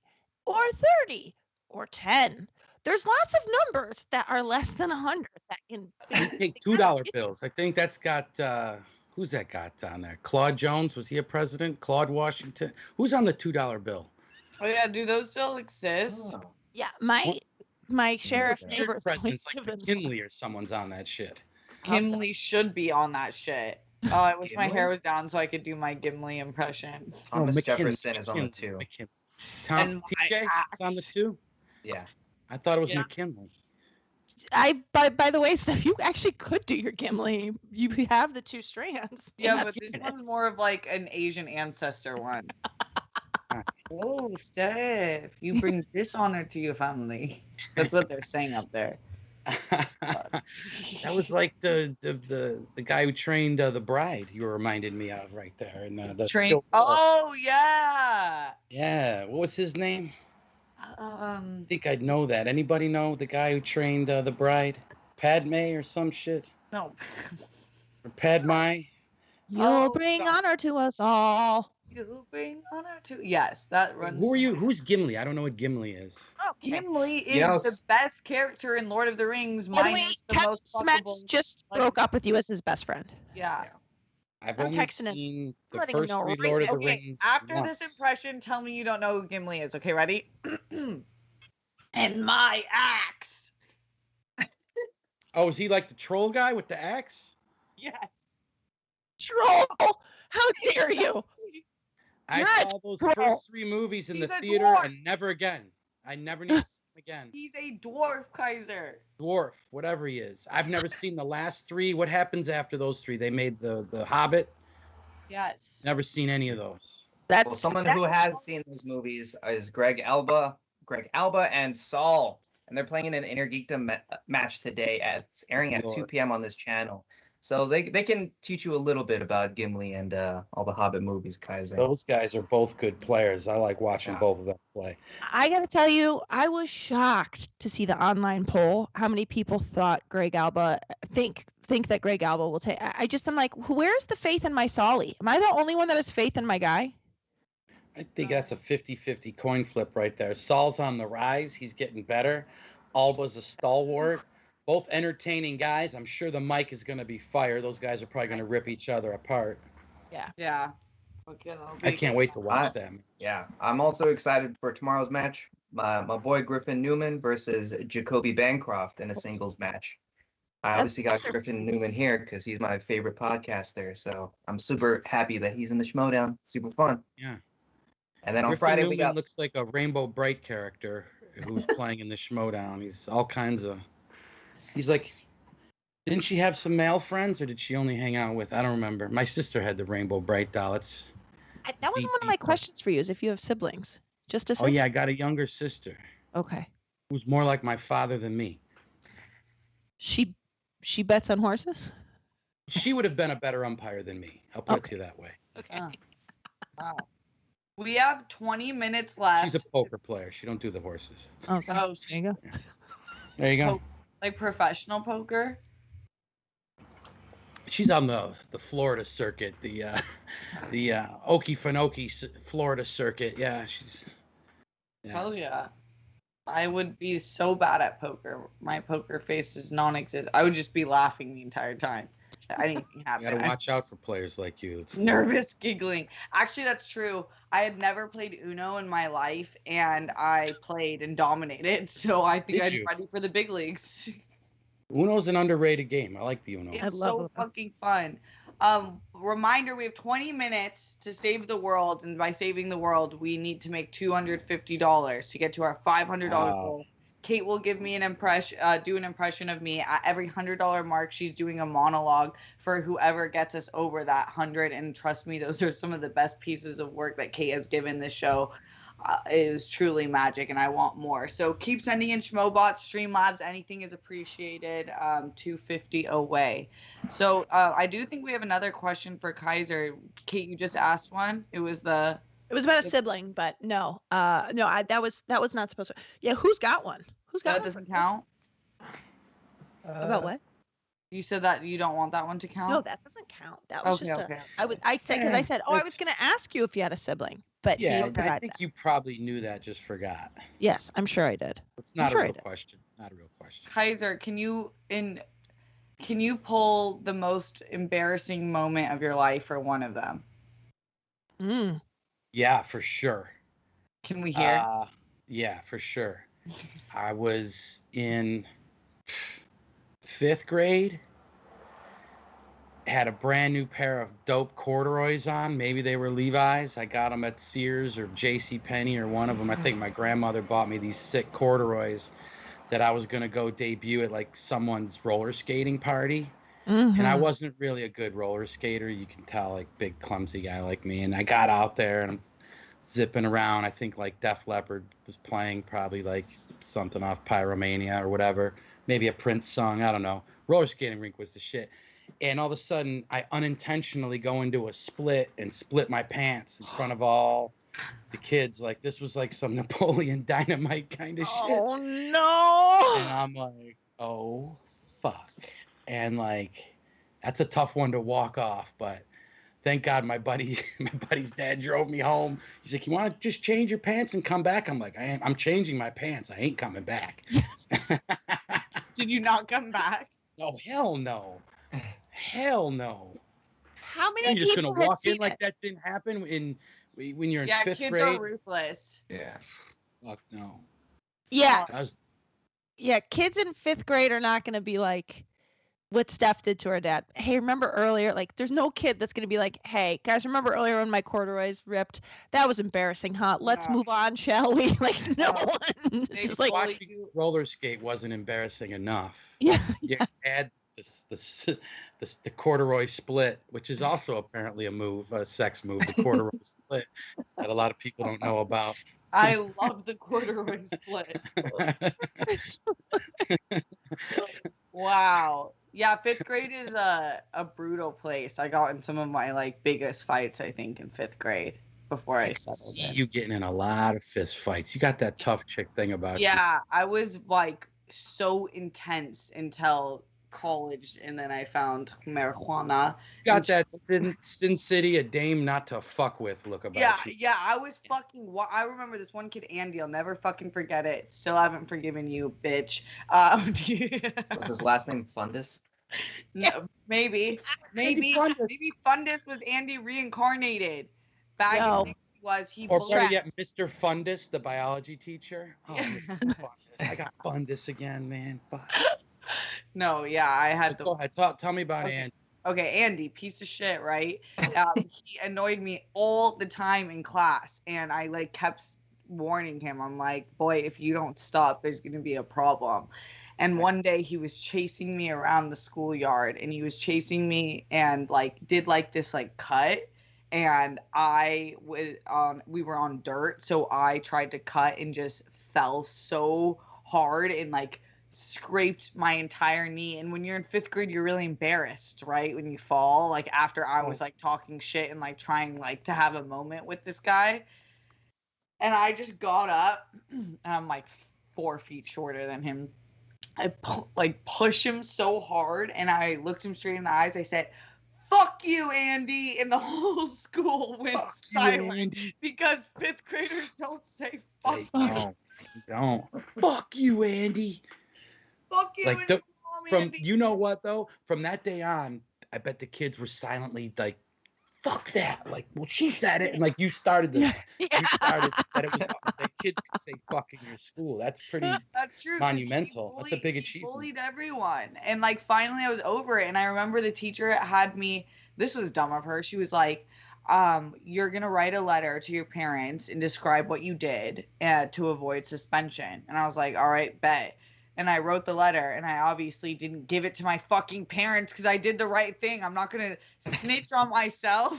or 30 or 10. There's lots of numbers that are less than 100 that can take $2 bills. I think that's got who's that got on there? Claude Jones, was he a president? Claude Washington. Who's on the $2 bill? Oh yeah, do those still exist? Yeah, my sheriff neighbors. President's like McKinley or someone's on that shit. Gimli should be on that shit. Oh, I wish my hair was down so I could do my Gimli impression. Thomas Jefferson is on the 2. Tom TJ is on the 2? Yeah. I thought it was McKinley. By the way, Steph, you actually could do your Gimli. You have the 2 strands. Yeah, but this one's more of like an Asian ancestor one. Oh, Steph, you bring dishonor to your family. That's what they're saying up there. That was like the guy who trained the bride. You reminded me of right there. And the Oh yeah. Yeah. What was his name? I think I'd know that. Anybody know the guy who trained the bride? Padme or some shit? No. Or Padme? You'll bring honor to us all. You'll bring honor to. Yes, that runs. Who are you? Who's Gimli? I don't know what Gimli is. Oh, Gimli is the best character in Lord of the Rings. Minus the most Smash just broke up with you as his best friend. Yeah. I've only seen the first 3 Lord of the Rings. After this impression, tell me you don't know who Gimli is. Okay, ready? And my axe. Oh, is he like the troll guy with the axe? Yes. Troll! How dare you? I saw those first 3 movies in the theater and never again. I never need to see him again. He's a dwarf, Kaiser. Dwarf, whatever he is. I've never seen the last 3. What happens after those 3? They made the Hobbit. Yes. Never seen any of those. Well, someone who has seen those movies is Greg Alba and Saul, and they're playing in an Inner Geekdom match today. It's airing at 2 p.m. on this channel. So they can teach you a little bit about Gimli and all the Hobbit movies, Kaiser. Those guys are both good players. I like watching both of them play. I got to tell you, I was shocked to see the online poll. How many people thought Greg Alba think that Greg Alba will take? I'm like, where's the faith in my Solly? Am I the only one that has faith in my guy? I think that's a 50-50 coin flip right there. Saul's on the rise. He's getting better. Alba's a stalwart. Both entertaining guys. I'm sure the mic is going to be fire. Those guys are probably going to rip each other apart. Yeah. Yeah. Okay, I can't wait to watch them. Yeah, I'm also excited for tomorrow's match. My boy Griffin Newman versus Jacoby Bancroft in a singles match. I obviously got Griffin Newman here because he's my favorite podcaster. So I'm super happy that he's in the Schmoedown. Super fun. Yeah. And then on Griffin Friday Newman we got looks like a Rainbow Bright character who's playing in the Schmoedown. He's all kinds of. He's like, didn't she have some male friends, or did she only hang out with? I don't remember. My sister had the Rainbow Bright doll. That was one of my questions for you: is if you have siblings, just a sister. Oh yeah, I got a younger sister. Okay. Who's more like my father than me. She bets on horses. She would have been a better umpire than me. I'll put it to you that way. Okay. Wow. We have 20 minutes left. She's a poker player. She don't do the horses. Okay. Oh, there you go. There you go. Like professional poker? She's on the Florida circuit, the Okefenokee Florida circuit. Yeah, she's. Yeah. Hell yeah. I would be so bad at poker. My poker face is non-existent. I would just be laughing the entire time. Anything happened. You gotta watch out for players like you. It's nervous giggling. Actually, that's true. I had never played Uno in my life, and I played and dominated. So I think I'm ready for the big leagues. Uno's an underrated game. I like the Uno. It's so fucking fun. Reminder, we have 20 minutes to save the world, and by saving the world, we need to make $250 to get to our $500 goal. Kate will give me an impression, do an impression of me at every $100 mark. She's doing a monologue for whoever gets us over that 100. And trust me, those are some of the best pieces of work that Kate has given this show. It is truly magic, and I want more. So keep sending in Schmobots, Streamlabs, anything is appreciated. 250 away. So I do think we have another question for Kaiser. Kate, you just asked one. It was about a sibling, but no, that was not supposed to. Yeah, who's got one? Who's got that? One doesn't count. About what? You said that you don't want that one to count. No, that doesn't count. That was okay. I said because I said, I was going to ask you if you had a sibling, but yeah, I think you probably knew that, just forgot. Yes, I'm sure I did. It's not a real question. Not a real question. Kaiser, can you pull the most embarrassing moment of your life for one of them? Yeah, for sure. Can we hear? Yeah, for sure. I was in 5th grade, had a brand new pair of dope corduroys on. Maybe they were Levi's. I got them at Sears or JCPenney or one of them. I think my grandmother bought me these sick corduroys that I was going to go debut at like someone's roller skating party. And I wasn't really a good roller skater. You can tell, like big clumsy guy like me. And I got out there and I'm zipping around. I think like Def Leppard was playing, probably like something off Pyromania or whatever. Maybe a Prince song. I don't know. Roller skating rink was the shit. And all of a sudden, I unintentionally go into a split and split my pants in front of all the kids. Like, this was like some Napoleon Dynamite kind of shit. Oh, no. And I'm like, oh, fuck. And, like, that's a tough one to walk off. But thank God my buddy's dad drove me home. He's like, you want to just change your pants and come back? I'm like, I'm changing my pants. I ain't coming back. Did you not come back? No, hell no. Hell no. How many You're just people gonna walk had in like that didn't happen when you're in 5th grade? Yeah, kids are ruthless. Yeah. Fuck no. Yeah. Yeah, kids in 5th grade are not going to be like what Steph did to her dad. Hey, remember earlier? Like, there's no kid that's going to be like, hey, guys, remember earlier when my corduroys ripped? That was embarrassing, huh? Let's move on, shall we? Like, no one. This is like watching roller skate wasn't embarrassing enough. Yeah. You add the corduroy split, which is also apparently a sex move, the corduroy split that a lot of people don't know about. I love the corduroy split. Wow. Yeah, fifth grade is a brutal place. I got in some of my like biggest fights, I think, in fifth grade before I settled See in. you getting in a lot of fist fights. You got that tough chick thing about you. Yeah, I was like so intense until college, and then I found marijuana. You got that Sin City, a dame not to fuck with look about you. Yeah, I was fucking. I remember this one kid, Andy. I'll never fucking forget it. Still haven't forgiven you, bitch. Was his last name Fundus? No, maybe Fundus was Andy reincarnated. Back in the was he or better yet, Mr. Fundus, the biology teacher. Oh, Mr. Fundus. I got Fundus again, man. Fuck. No, yeah, I had Go ahead. Tell me about Andy. Okay, Andy, piece of shit, right? He annoyed me all the time in class, and I like kept warning him. I'm like, boy, if you don't stop, there's gonna be a problem. And one day he was chasing me around the schoolyard, and he was chasing me and like did like this like cut, and we were on dirt, so I tried to cut and just fell so hard and like scraped my entire knee. And when you're in fifth grade, you're really embarrassed, right? When you fall, like after I was like talking shit and like trying like to have a moment with this guy, and I just got up and I'm like 4 feet shorter than him. I push him so hard, and I looked him straight in the eyes. I said, "Fuck you, Andy," and the whole school went silent because fifth graders don't say "fuck you." Don't. Fuck you, Andy. Fuck you. Like you know what though? From that day on, I bet the kids were silently like, "Fuck that!" Like, well, she said it, and like you started that it was that kids could say "fuck" in your school. That's pretty. That's true. Monumental. That's a big achievement. He bullied everyone, and like finally I was over it. And I remember the teacher had me. This was dumb of her. She was like, "You're gonna write a letter to your parents and describe what you did to avoid suspension." And I was like, "All right, bet." And I wrote the letter, and I obviously didn't give it to my fucking parents because I did the right thing. I'm not gonna snitch on myself.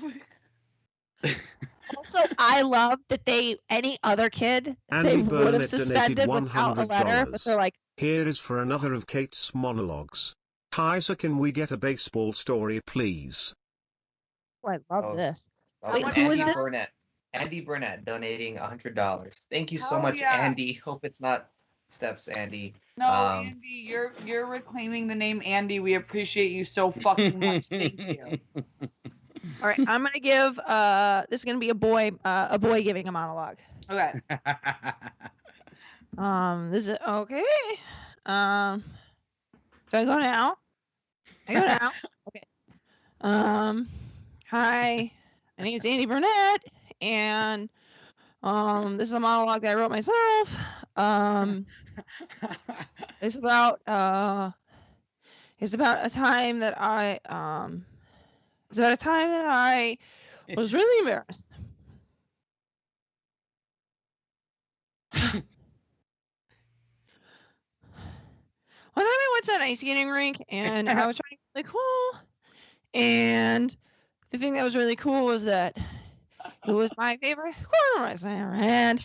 Also, I love that any other kid, they would have suspended without a letter, but they're like, here is for another of Kate's monologues. Kaiser, can we get a baseball story, please? Oh, I love this. Wait, who is this? Burnett. Andy Burnett donating $100. Thank you so much, Andy. Hope it's not Steph's Andy. No, Andy, you're reclaiming the name Andy. We appreciate you so fucking much. Thank you. All right, I'm gonna give. This is gonna be a boy giving a monologue. Okay. This is okay. Do I go now? I go now. Okay. Hi, my name is Andy Burnett, and this is a monologue that I wrote myself. It's about a time that I was really embarrassed. One time I went to an ice skating rink, and I was trying to be really cool. And the thing that was really cool was that it was my favorite corner race I ever had.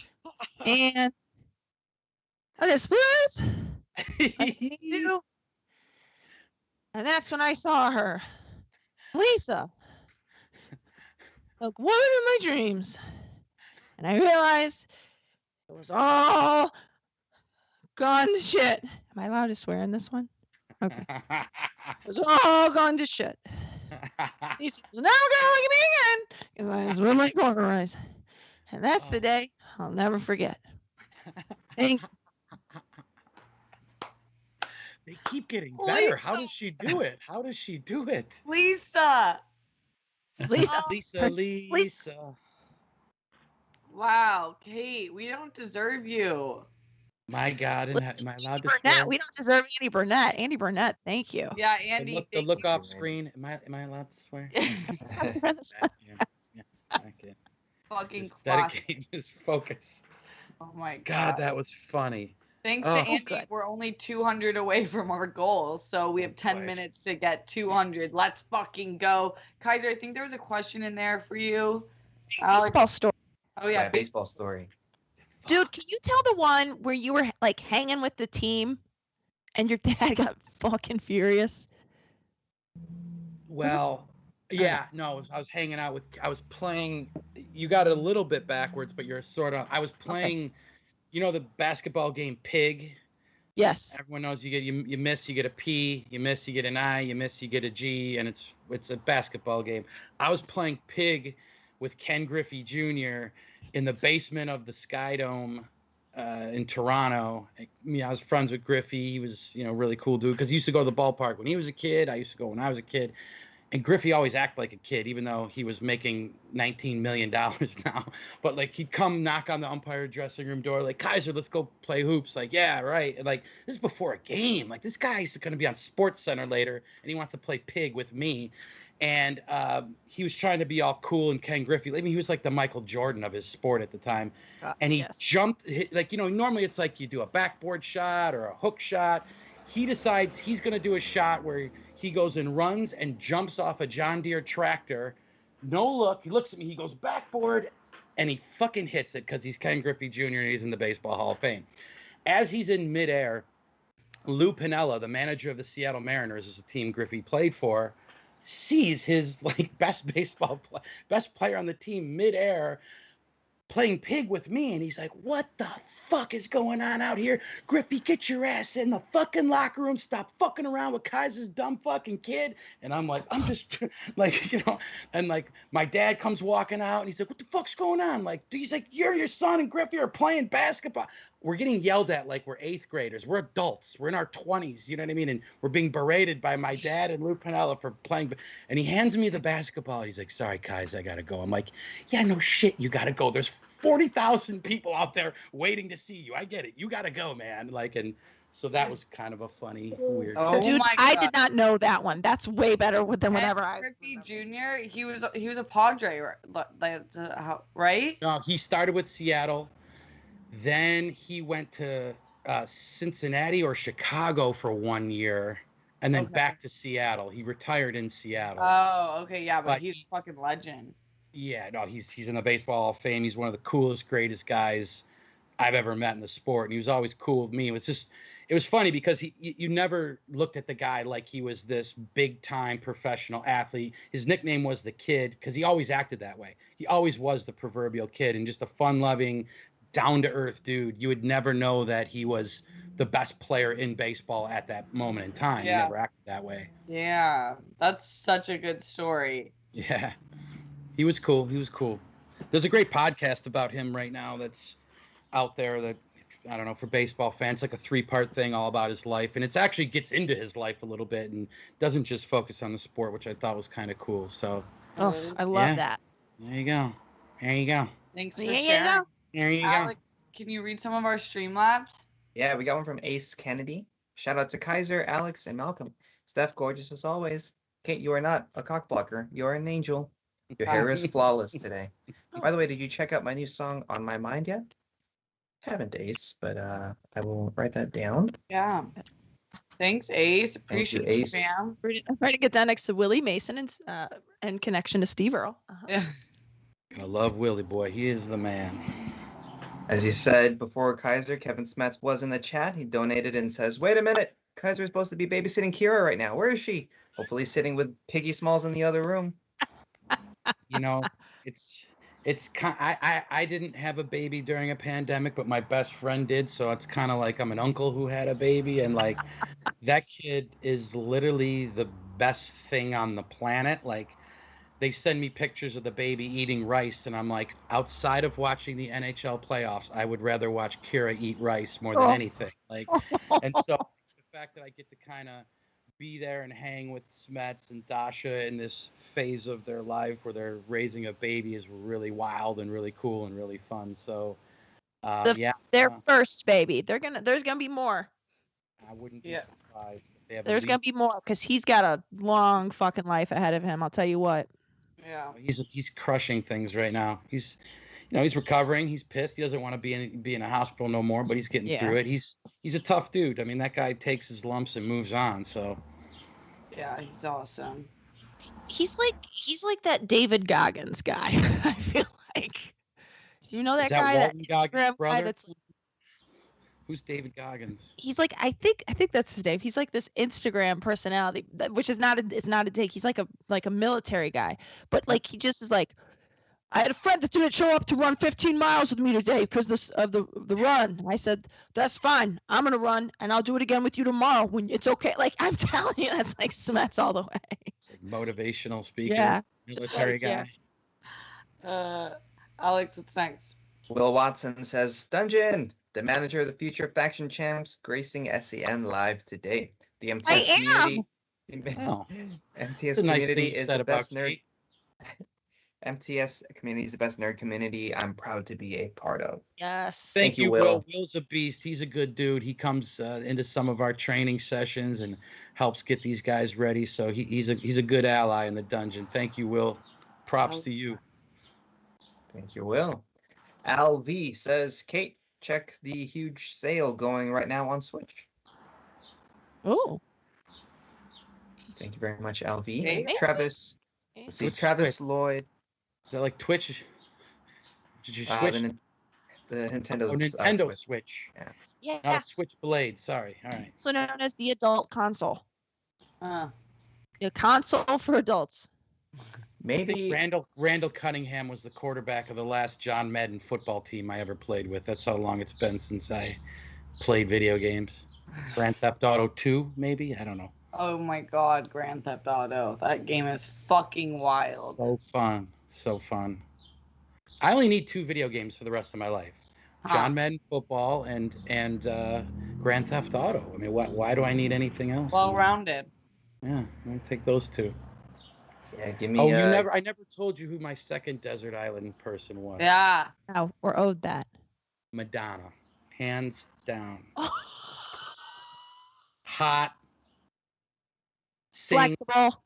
And I did splits. And that's when I saw her, Lisa, like one of my dreams. And I realized it was all gone to shit. Am I allowed to swear in this one? Okay. It was all gone to shit. He said, "Never gonna look at me again," because I was with my corner eyes. And that's the day I'll never forget. Thank you. They keep getting better. Lisa. How does she do it? Lisa. Lisa. Wow, Kate, we don't deserve you. My God, am I allowed to Burnett, swear? we don't deserve Andy Burnett. Andy Burnett, thank you. Yeah, Andy. The look off screen. Am I allowed to swear? Okay. Fucking just classic. dedicate his focus. Oh my God. God, that was funny. Thanks to Andy, we're only 200 away from our goal, so we have 10 minutes to get 200. Let's fucking go. Kaiser, I think there was a question in there for you. Baseball story. Oh, yeah. Baseball story. Dude, can you tell the one where you were like hanging with the team and your dad got fucking furious? Well, yeah, no, I was hanging out with. I was playing. You got it a little bit backwards, but you're sort of. I was playing. You know the basketball game Pig. Yes. Everyone knows you miss, you get a P, you miss, you get an I, you miss, you get a G, and it's a basketball game. I was playing Pig with Ken Griffey Jr. in the basement of the SCHMOEDOWN in Toronto. I was friends with Griffey. He was, really cool dude because he used to go to the ballpark when he was a kid. I used to go when I was a kid. And Griffey always acted like a kid, even though he was making $19 million now. But like he'd come knock on the umpire dressing room door, like, Kaiser, let's go play hoops. Like, yeah, right. And like this is before a game. Like this guy's going to be on Sports Center later, and he wants to play Pig with me. And he was trying to be all cool and Ken Griffey. I mean, he was like the Michael Jordan of his sport at the time. And he jumped, like, normally it's like you do a backboard shot or a hook shot. He decides he's going to do a shot where he goes and runs and jumps off a John Deere tractor. No look. He looks at me. He goes backboard, and he fucking hits it because he's Ken Griffey Jr. and he's in the Baseball Hall of Fame. As he's in midair, Lou Piniella, the manager of the Seattle Mariners, is a team Griffey played for, sees his best player on the team midair playing Pig with me, and he's like, what the fuck is going on out here? Griffey, get your ass in the fucking locker room. Stop fucking around with Kaiser's dumb fucking kid. And I'm like, I'm just and my dad comes walking out and he's like, what the fuck's going on? He's like, your son and Griffey are playing basketball. We're getting yelled at like we're 8th graders. We're adults. We're in our 20s. You know what I mean? And we're being berated by my dad and Lou Piniella for playing. And he hands me the basketball. He's like, sorry, Kaiser, I got to go. I'm like, yeah, no shit. You got to go. There's 40,000 people out there waiting to see you. I get it. You got to go, man. And so that was kind of a funny, weird. Oh, dude, my God. I did not know that one. That's way better than whenever I. Griffey Jr. He was a Padre, right? No, he started with Seattle. Then he went to Cincinnati or Chicago for 1 year, and then back to Seattle. He retired in Seattle. Oh, okay, yeah, but he's a fucking legend. Yeah, no, he's in the Baseball Hall of Fame. He's one of the coolest, greatest guys I've ever met in the sport, and he was always cool with me. It was funny because you never looked at the guy like he was this big-time professional athlete. His nickname was the Kid because he always acted that way. He always was the proverbial kid and just a fun-loving, down-to-earth dude. You would never know that he was the best player in baseball at that moment in time. Yeah. He never acted that way. Yeah, that's such a good story. Yeah. He was cool. There's a great podcast about him right now that's out there that, I don't know, for baseball fans, like a 3-part thing all about his life. And it actually gets into his life a little bit and doesn't just focus on the sport, which I thought was kind of cool. So, I love that. There you go. Thanks for sharing. There you Alex, go. can you read some of our Streamlabs? Yeah, we got one from Ace Kennedy. Shout out to Kaiser, Alex, and Malcolm. Steph, gorgeous as always. Kate, you are not a cock blocker. You are an angel. Your hair is flawless today. By the way, did you check out my new song, On My Mind, yet? Haven't, Ace, but I will write that down. Yeah. Thanks, Ace. Appreciate you, Ace. fam. I'm trying to get down next to Willie Mason and connection to Steve Earle. Yeah. I love Willie boy. He is the man. As you said before, Kaiser, Kevin Smets was in the chat. He donated and says, wait a minute. Kaiser is supposed to be babysitting Kira right now. Where is she? Hopefully sitting with Piggy Smalls in the other room. It's kind. I didn't have a baby during a pandemic, but my best friend did. So it's kind of like I'm an uncle who had a baby, and like that kid is literally the best thing on the planet. Like they send me pictures of the baby eating rice, and I'm like, outside of watching the NHL playoffs, I would rather watch Kira eat rice more than anything. Like, and so the fact that I get to kind of be there and hang with Smets and Dasha in this phase of their life where they're raising a baby is really wild and really cool and really fun. So, their first baby. There's gonna be more. I wouldn't be surprised. There's gonna be more because he's got a long fucking life ahead of him. I'll tell you what. Yeah. He's crushing things right now. He's recovering. He's pissed. He doesn't want to be in a hospital no more, but he's getting through it. He's a tough dude. I mean, that guy takes his lumps and moves on. So. Yeah, he's awesome. He's like that David Goggins guy. I feel like. You know that guy, that Instagram guy that's like, Who's David Goggins? He's like, I think that's his name. He's like this Instagram personality, which is not it's not a dig. He's like a military guy, but like he just is like, I had a friend that didn't show up to run 15 miles with me today because of the run. I said, that's fine. I'm gonna run and I'll do it again with you tomorrow when it's okay. Like I'm telling you, that's like Smets all the way. It's like motivational speaker, Yeah, military guy. Alex, what's next? Will Watson says, Dungeon, the manager of the future faction champs, gracing SENLive today. The MTS community. Oh, MTS a nice community thing you is said the about best nerd. MTS community is the best nerd community I'm proud to be a part of. Yes. Thank you, Will. Will's a beast. He's a good dude. He comes into some of our training sessions and helps get these guys ready. So he's a good ally in the dungeon. Thank you, Will. Props to you. Thank you, Will. Al V says, Kate, check the huge sale going right now on Switch. Oh. Thank you very much, Al V. Okay. Travis. Let's see, What's Travis Switch? Lloyd. Is that like Twitch? Did you switch? The Nintendo. Nintendo Switch. Yeah. Not Switchblade. Sorry. All right. So known as the adult console. Uh, A console for adults. Maybe Randall Cunningham was the quarterback of the last John Madden football team I ever played with. That's how long it's been since I played video games. Grand Theft Auto 2, maybe? I don't know. oh my God, Grand Theft Auto. That game is fucking wild. So fun. So fun. I only need 2 video games for the rest of my life. John Madden football and Grand Theft Auto. I mean, why do I need anything else? Well-rounded. Yeah, I'm gonna take those 2. Yeah, give me. Oh, I never told you who my second desert island person was. Yeah. Wow, we're owed that. Madonna, hands down. Hot, sings, Flexible.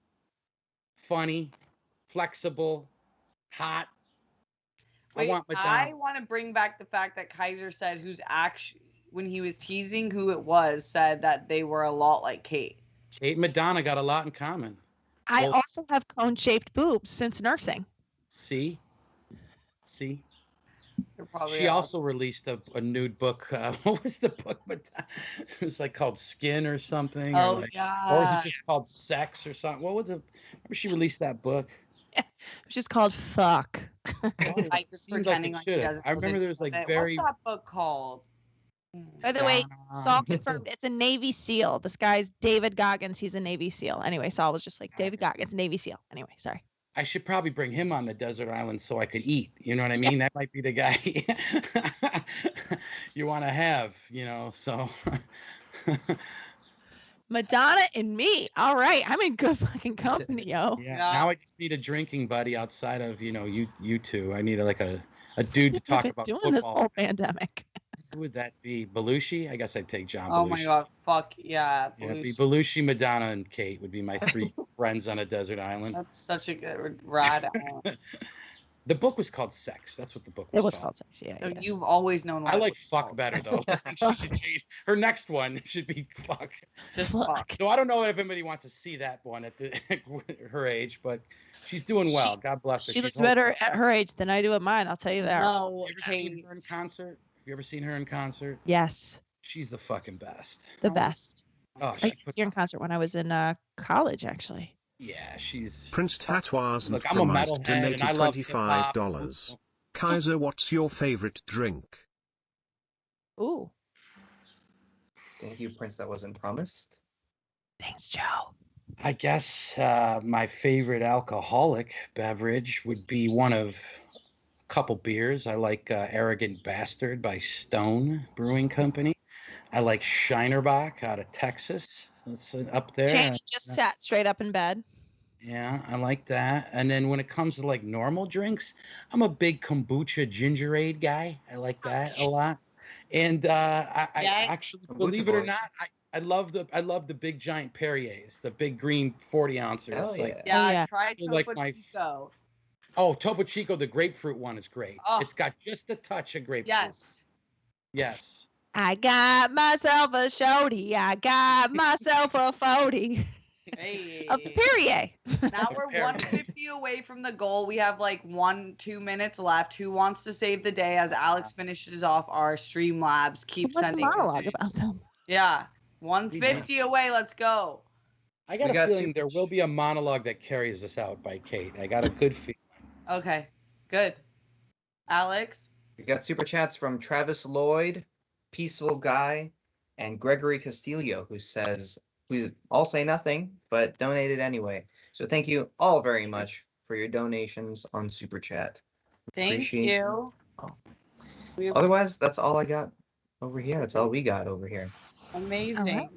funny, flexible, hot. Wait, I want Madonna. I want to bring back the fact that Kaiser said when he was teasing who it was, said that they were a lot like Kate. Kate and Madonna got a lot in common. I Both- also have cone-shaped boobs since nursing. See? They're probably She also released a nude book. What was the book? It was like called Skin or something. Oh, or yeah. Or was it just called Sex or something? What was it? Remember she released that book? It's just called Fuck. Like Seems pretending it like he should've. doesn't I remember know there was like it. very. What's that book called? By the way, Saul confirmed it's a Navy SEAL. This guy's David Goggins. He's a Navy SEAL. Anyway, Saul was just like, David Goggins, Navy SEAL. Anyway, sorry. I should probably bring him on the desert island so I could eat. You know what I mean? That might be the guy you want to have, so. Madonna and me. All right. I'm in good fucking company, yo. Yeah. Now I just need a drinking buddy outside of, you two. I need a dude to talk about doing football. this whole pandemic. Who would that be? Belushi? I guess I'd take John Belushi. Oh my God. Fuck yeah. Yeah, it'd be Belushi, Madonna, and Kate would be my 3 friends on a desert island. That's such a good rad. The book was called Sex. That's what the book was It was called. called Sex, yeah. So yes. you've always known what I it like was fuck called. better, though. She should change. Her next one should be fuck. Just fuck. So I don't know if anybody wants to see that one at her age, but she's doing well. God bless her. She She's looks home- better at her age than I do at mine. I'll tell you that. No, You ever seen her in concert? Have you ever seen her in concert? Yes, She's the fucking best. the best. Oh, I she used to see her in concert when I was in college, actually. yeah, she's. Prince Tatois and Look, I'm a Promised metalhead and I donated love hip-hop. $25. Kaiser, what's your favorite drink? Ooh, Thank you, Prince. That wasn't promised. thanks, Joe. I guess my favorite alcoholic beverage would be one of a couple beers. I like Arrogant Bastard by Stone Brewing Company. I like Shinerbach out of Texas. That's up there. Jamie just sat straight up in bed. Yeah, I like that. And then when it comes to like normal drinks, I'm a big kombucha gingerade guy. I like that a lot. And I actually, Kombucha believe it or boys. not, I love the big giant Perriers, the big green 40 ounces. Hell Like, yeah. Yeah, yeah. try I like Topo my- Chico. oh, Topo Chico, the grapefruit one is great. Oh. It's got just a touch of grapefruit. Yes. Yes. I got myself a shorty. I got myself a 40. Hey. Of Perrier. Now we're 150 away from the goal. We have like 1-2 minutes left. Who wants to save the day as Alex finishes off our Streamlabs? Keep What's a sending. monologue about them? Yeah. 150 away. Let's go. I got a feeling there will be a monologue that carries us out by Kate. I got a good feeling. Okay. Good. Alex? We got super chats from Travis Lloyd, Peaceful Guy, and Gregory Castillo, who says, we all say nothing, but donated anyway. So thank you all very much for your donations on Super Chat. Thank you. Otherwise, that's all I got over here. That's all we got over here. Amazing. Right.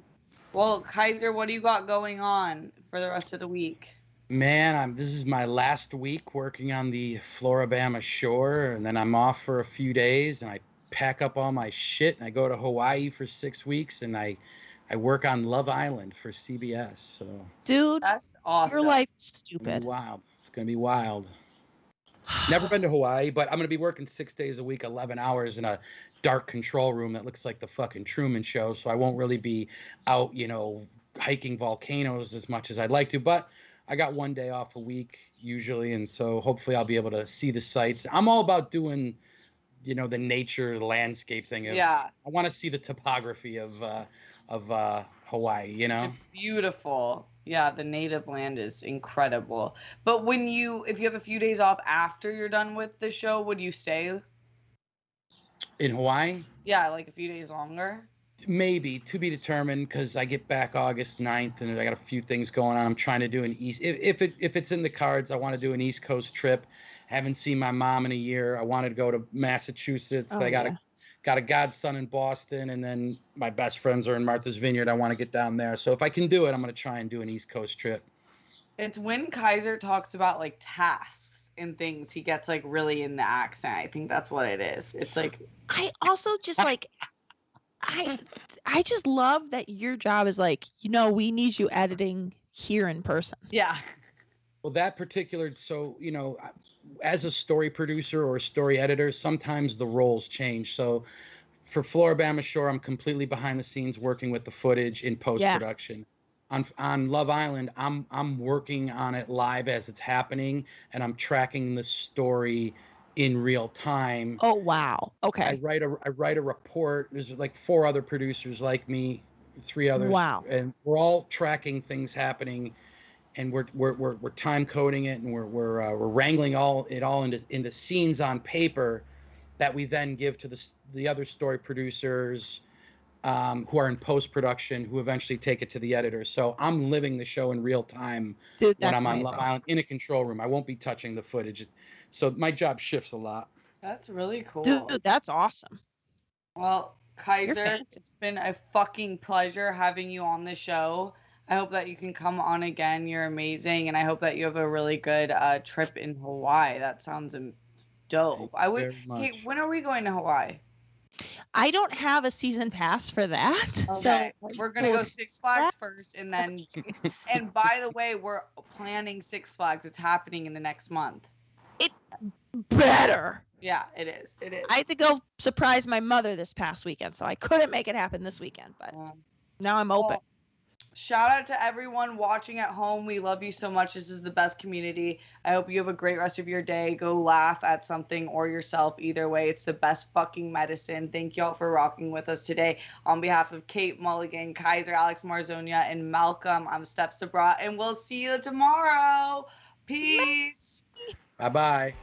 Well, Kaiser, what do you got going on for the rest of the week? Man, this is my last week working on the Floribama shore, and then I'm off for a few days, and I pack up all my shit, and I go to Hawaii for 6 weeks, and I work on Love Island for CBS. So, dude, that's awesome. Your life's stupid. Wild. It's gonna be wild. Never been to Hawaii, but I'm gonna be working 6 days a week, 11 hours in a dark control room that looks like the fucking Truman Show. So I won't really be out, hiking volcanoes as much as I'd like to. But I got 1 day off a week usually, and so hopefully I'll be able to see the sights. I'm all about doing, the nature, the landscape thing. Yeah. I want to see the topography of Hawaii. It's beautiful. Yeah, the native land is incredible. But if you have a few days off after you're done with the show, would you stay in Hawaii? Yeah, like a few days longer. Maybe, to be determined, because I get back August 9th and I got a few things going on. I'm trying to do an if it's in the cards, I want to do an East Coast trip. Haven't seen my mom in a year. I wanted to go to Massachusetts. I got a godson in Boston, and then my best friends are in Martha's Vineyard. I want to get down there. So if I can do it, I'm going to try and do an East Coast trip. It's when Kaiser talks about like tasks and things, he gets like really in the accent. I think that's what it is. It's like I also just like I just love that your job is like, we need you editing here in person. Yeah. Well, that particular, so, as a story producer or a story editor, sometimes the roles change. So for Floribama Shore, I'm completely behind the scenes working with the footage in post-production. Yeah. On Love Island, I'm working on it live as it's happening, and I'm tracking the story in real time. Oh, wow. Okay. I write a report. There's like 4 other producers like me, 3 others. Wow. And we're all tracking things happening, and we're time coding it, and we're wrangling it all into scenes on paper that we then give to the other story producers who are in post-production, who eventually take it to the editor. So I'm living the show in real time. Dude, when I'm on Love Island in a control room. I won't be touching the footage. So my job shifts a lot. That's really cool. Dude, that's awesome. Well, Kaiser, it's been a fucking pleasure having you on the show. I hope that you can come on again. You're amazing. And I hope that you have a really good trip in Hawaii. That sounds dope. Kate, when are we going to Hawaii? I don't have a season pass for that. Okay. So we're going to go Six Flags first. And then, and by the way, we're planning Six Flags. It's happening in the next month. It better. Yeah, it is. It is. I had to go surprise my mother this past weekend, so I couldn't make it happen this weekend, but now I'm open. Well, shout out to everyone watching at home. We love you so much. This is the best community. I hope you have a great rest of your day. Go laugh at something or yourself. Either way, it's the best fucking medicine. Thank y'all for rocking with us today. On behalf of Kate Mulligan, Kaiser, Alex Marzoña, and Malcolm, I'm Steph Sabraw, and we'll see you tomorrow. Peace. Bye-bye.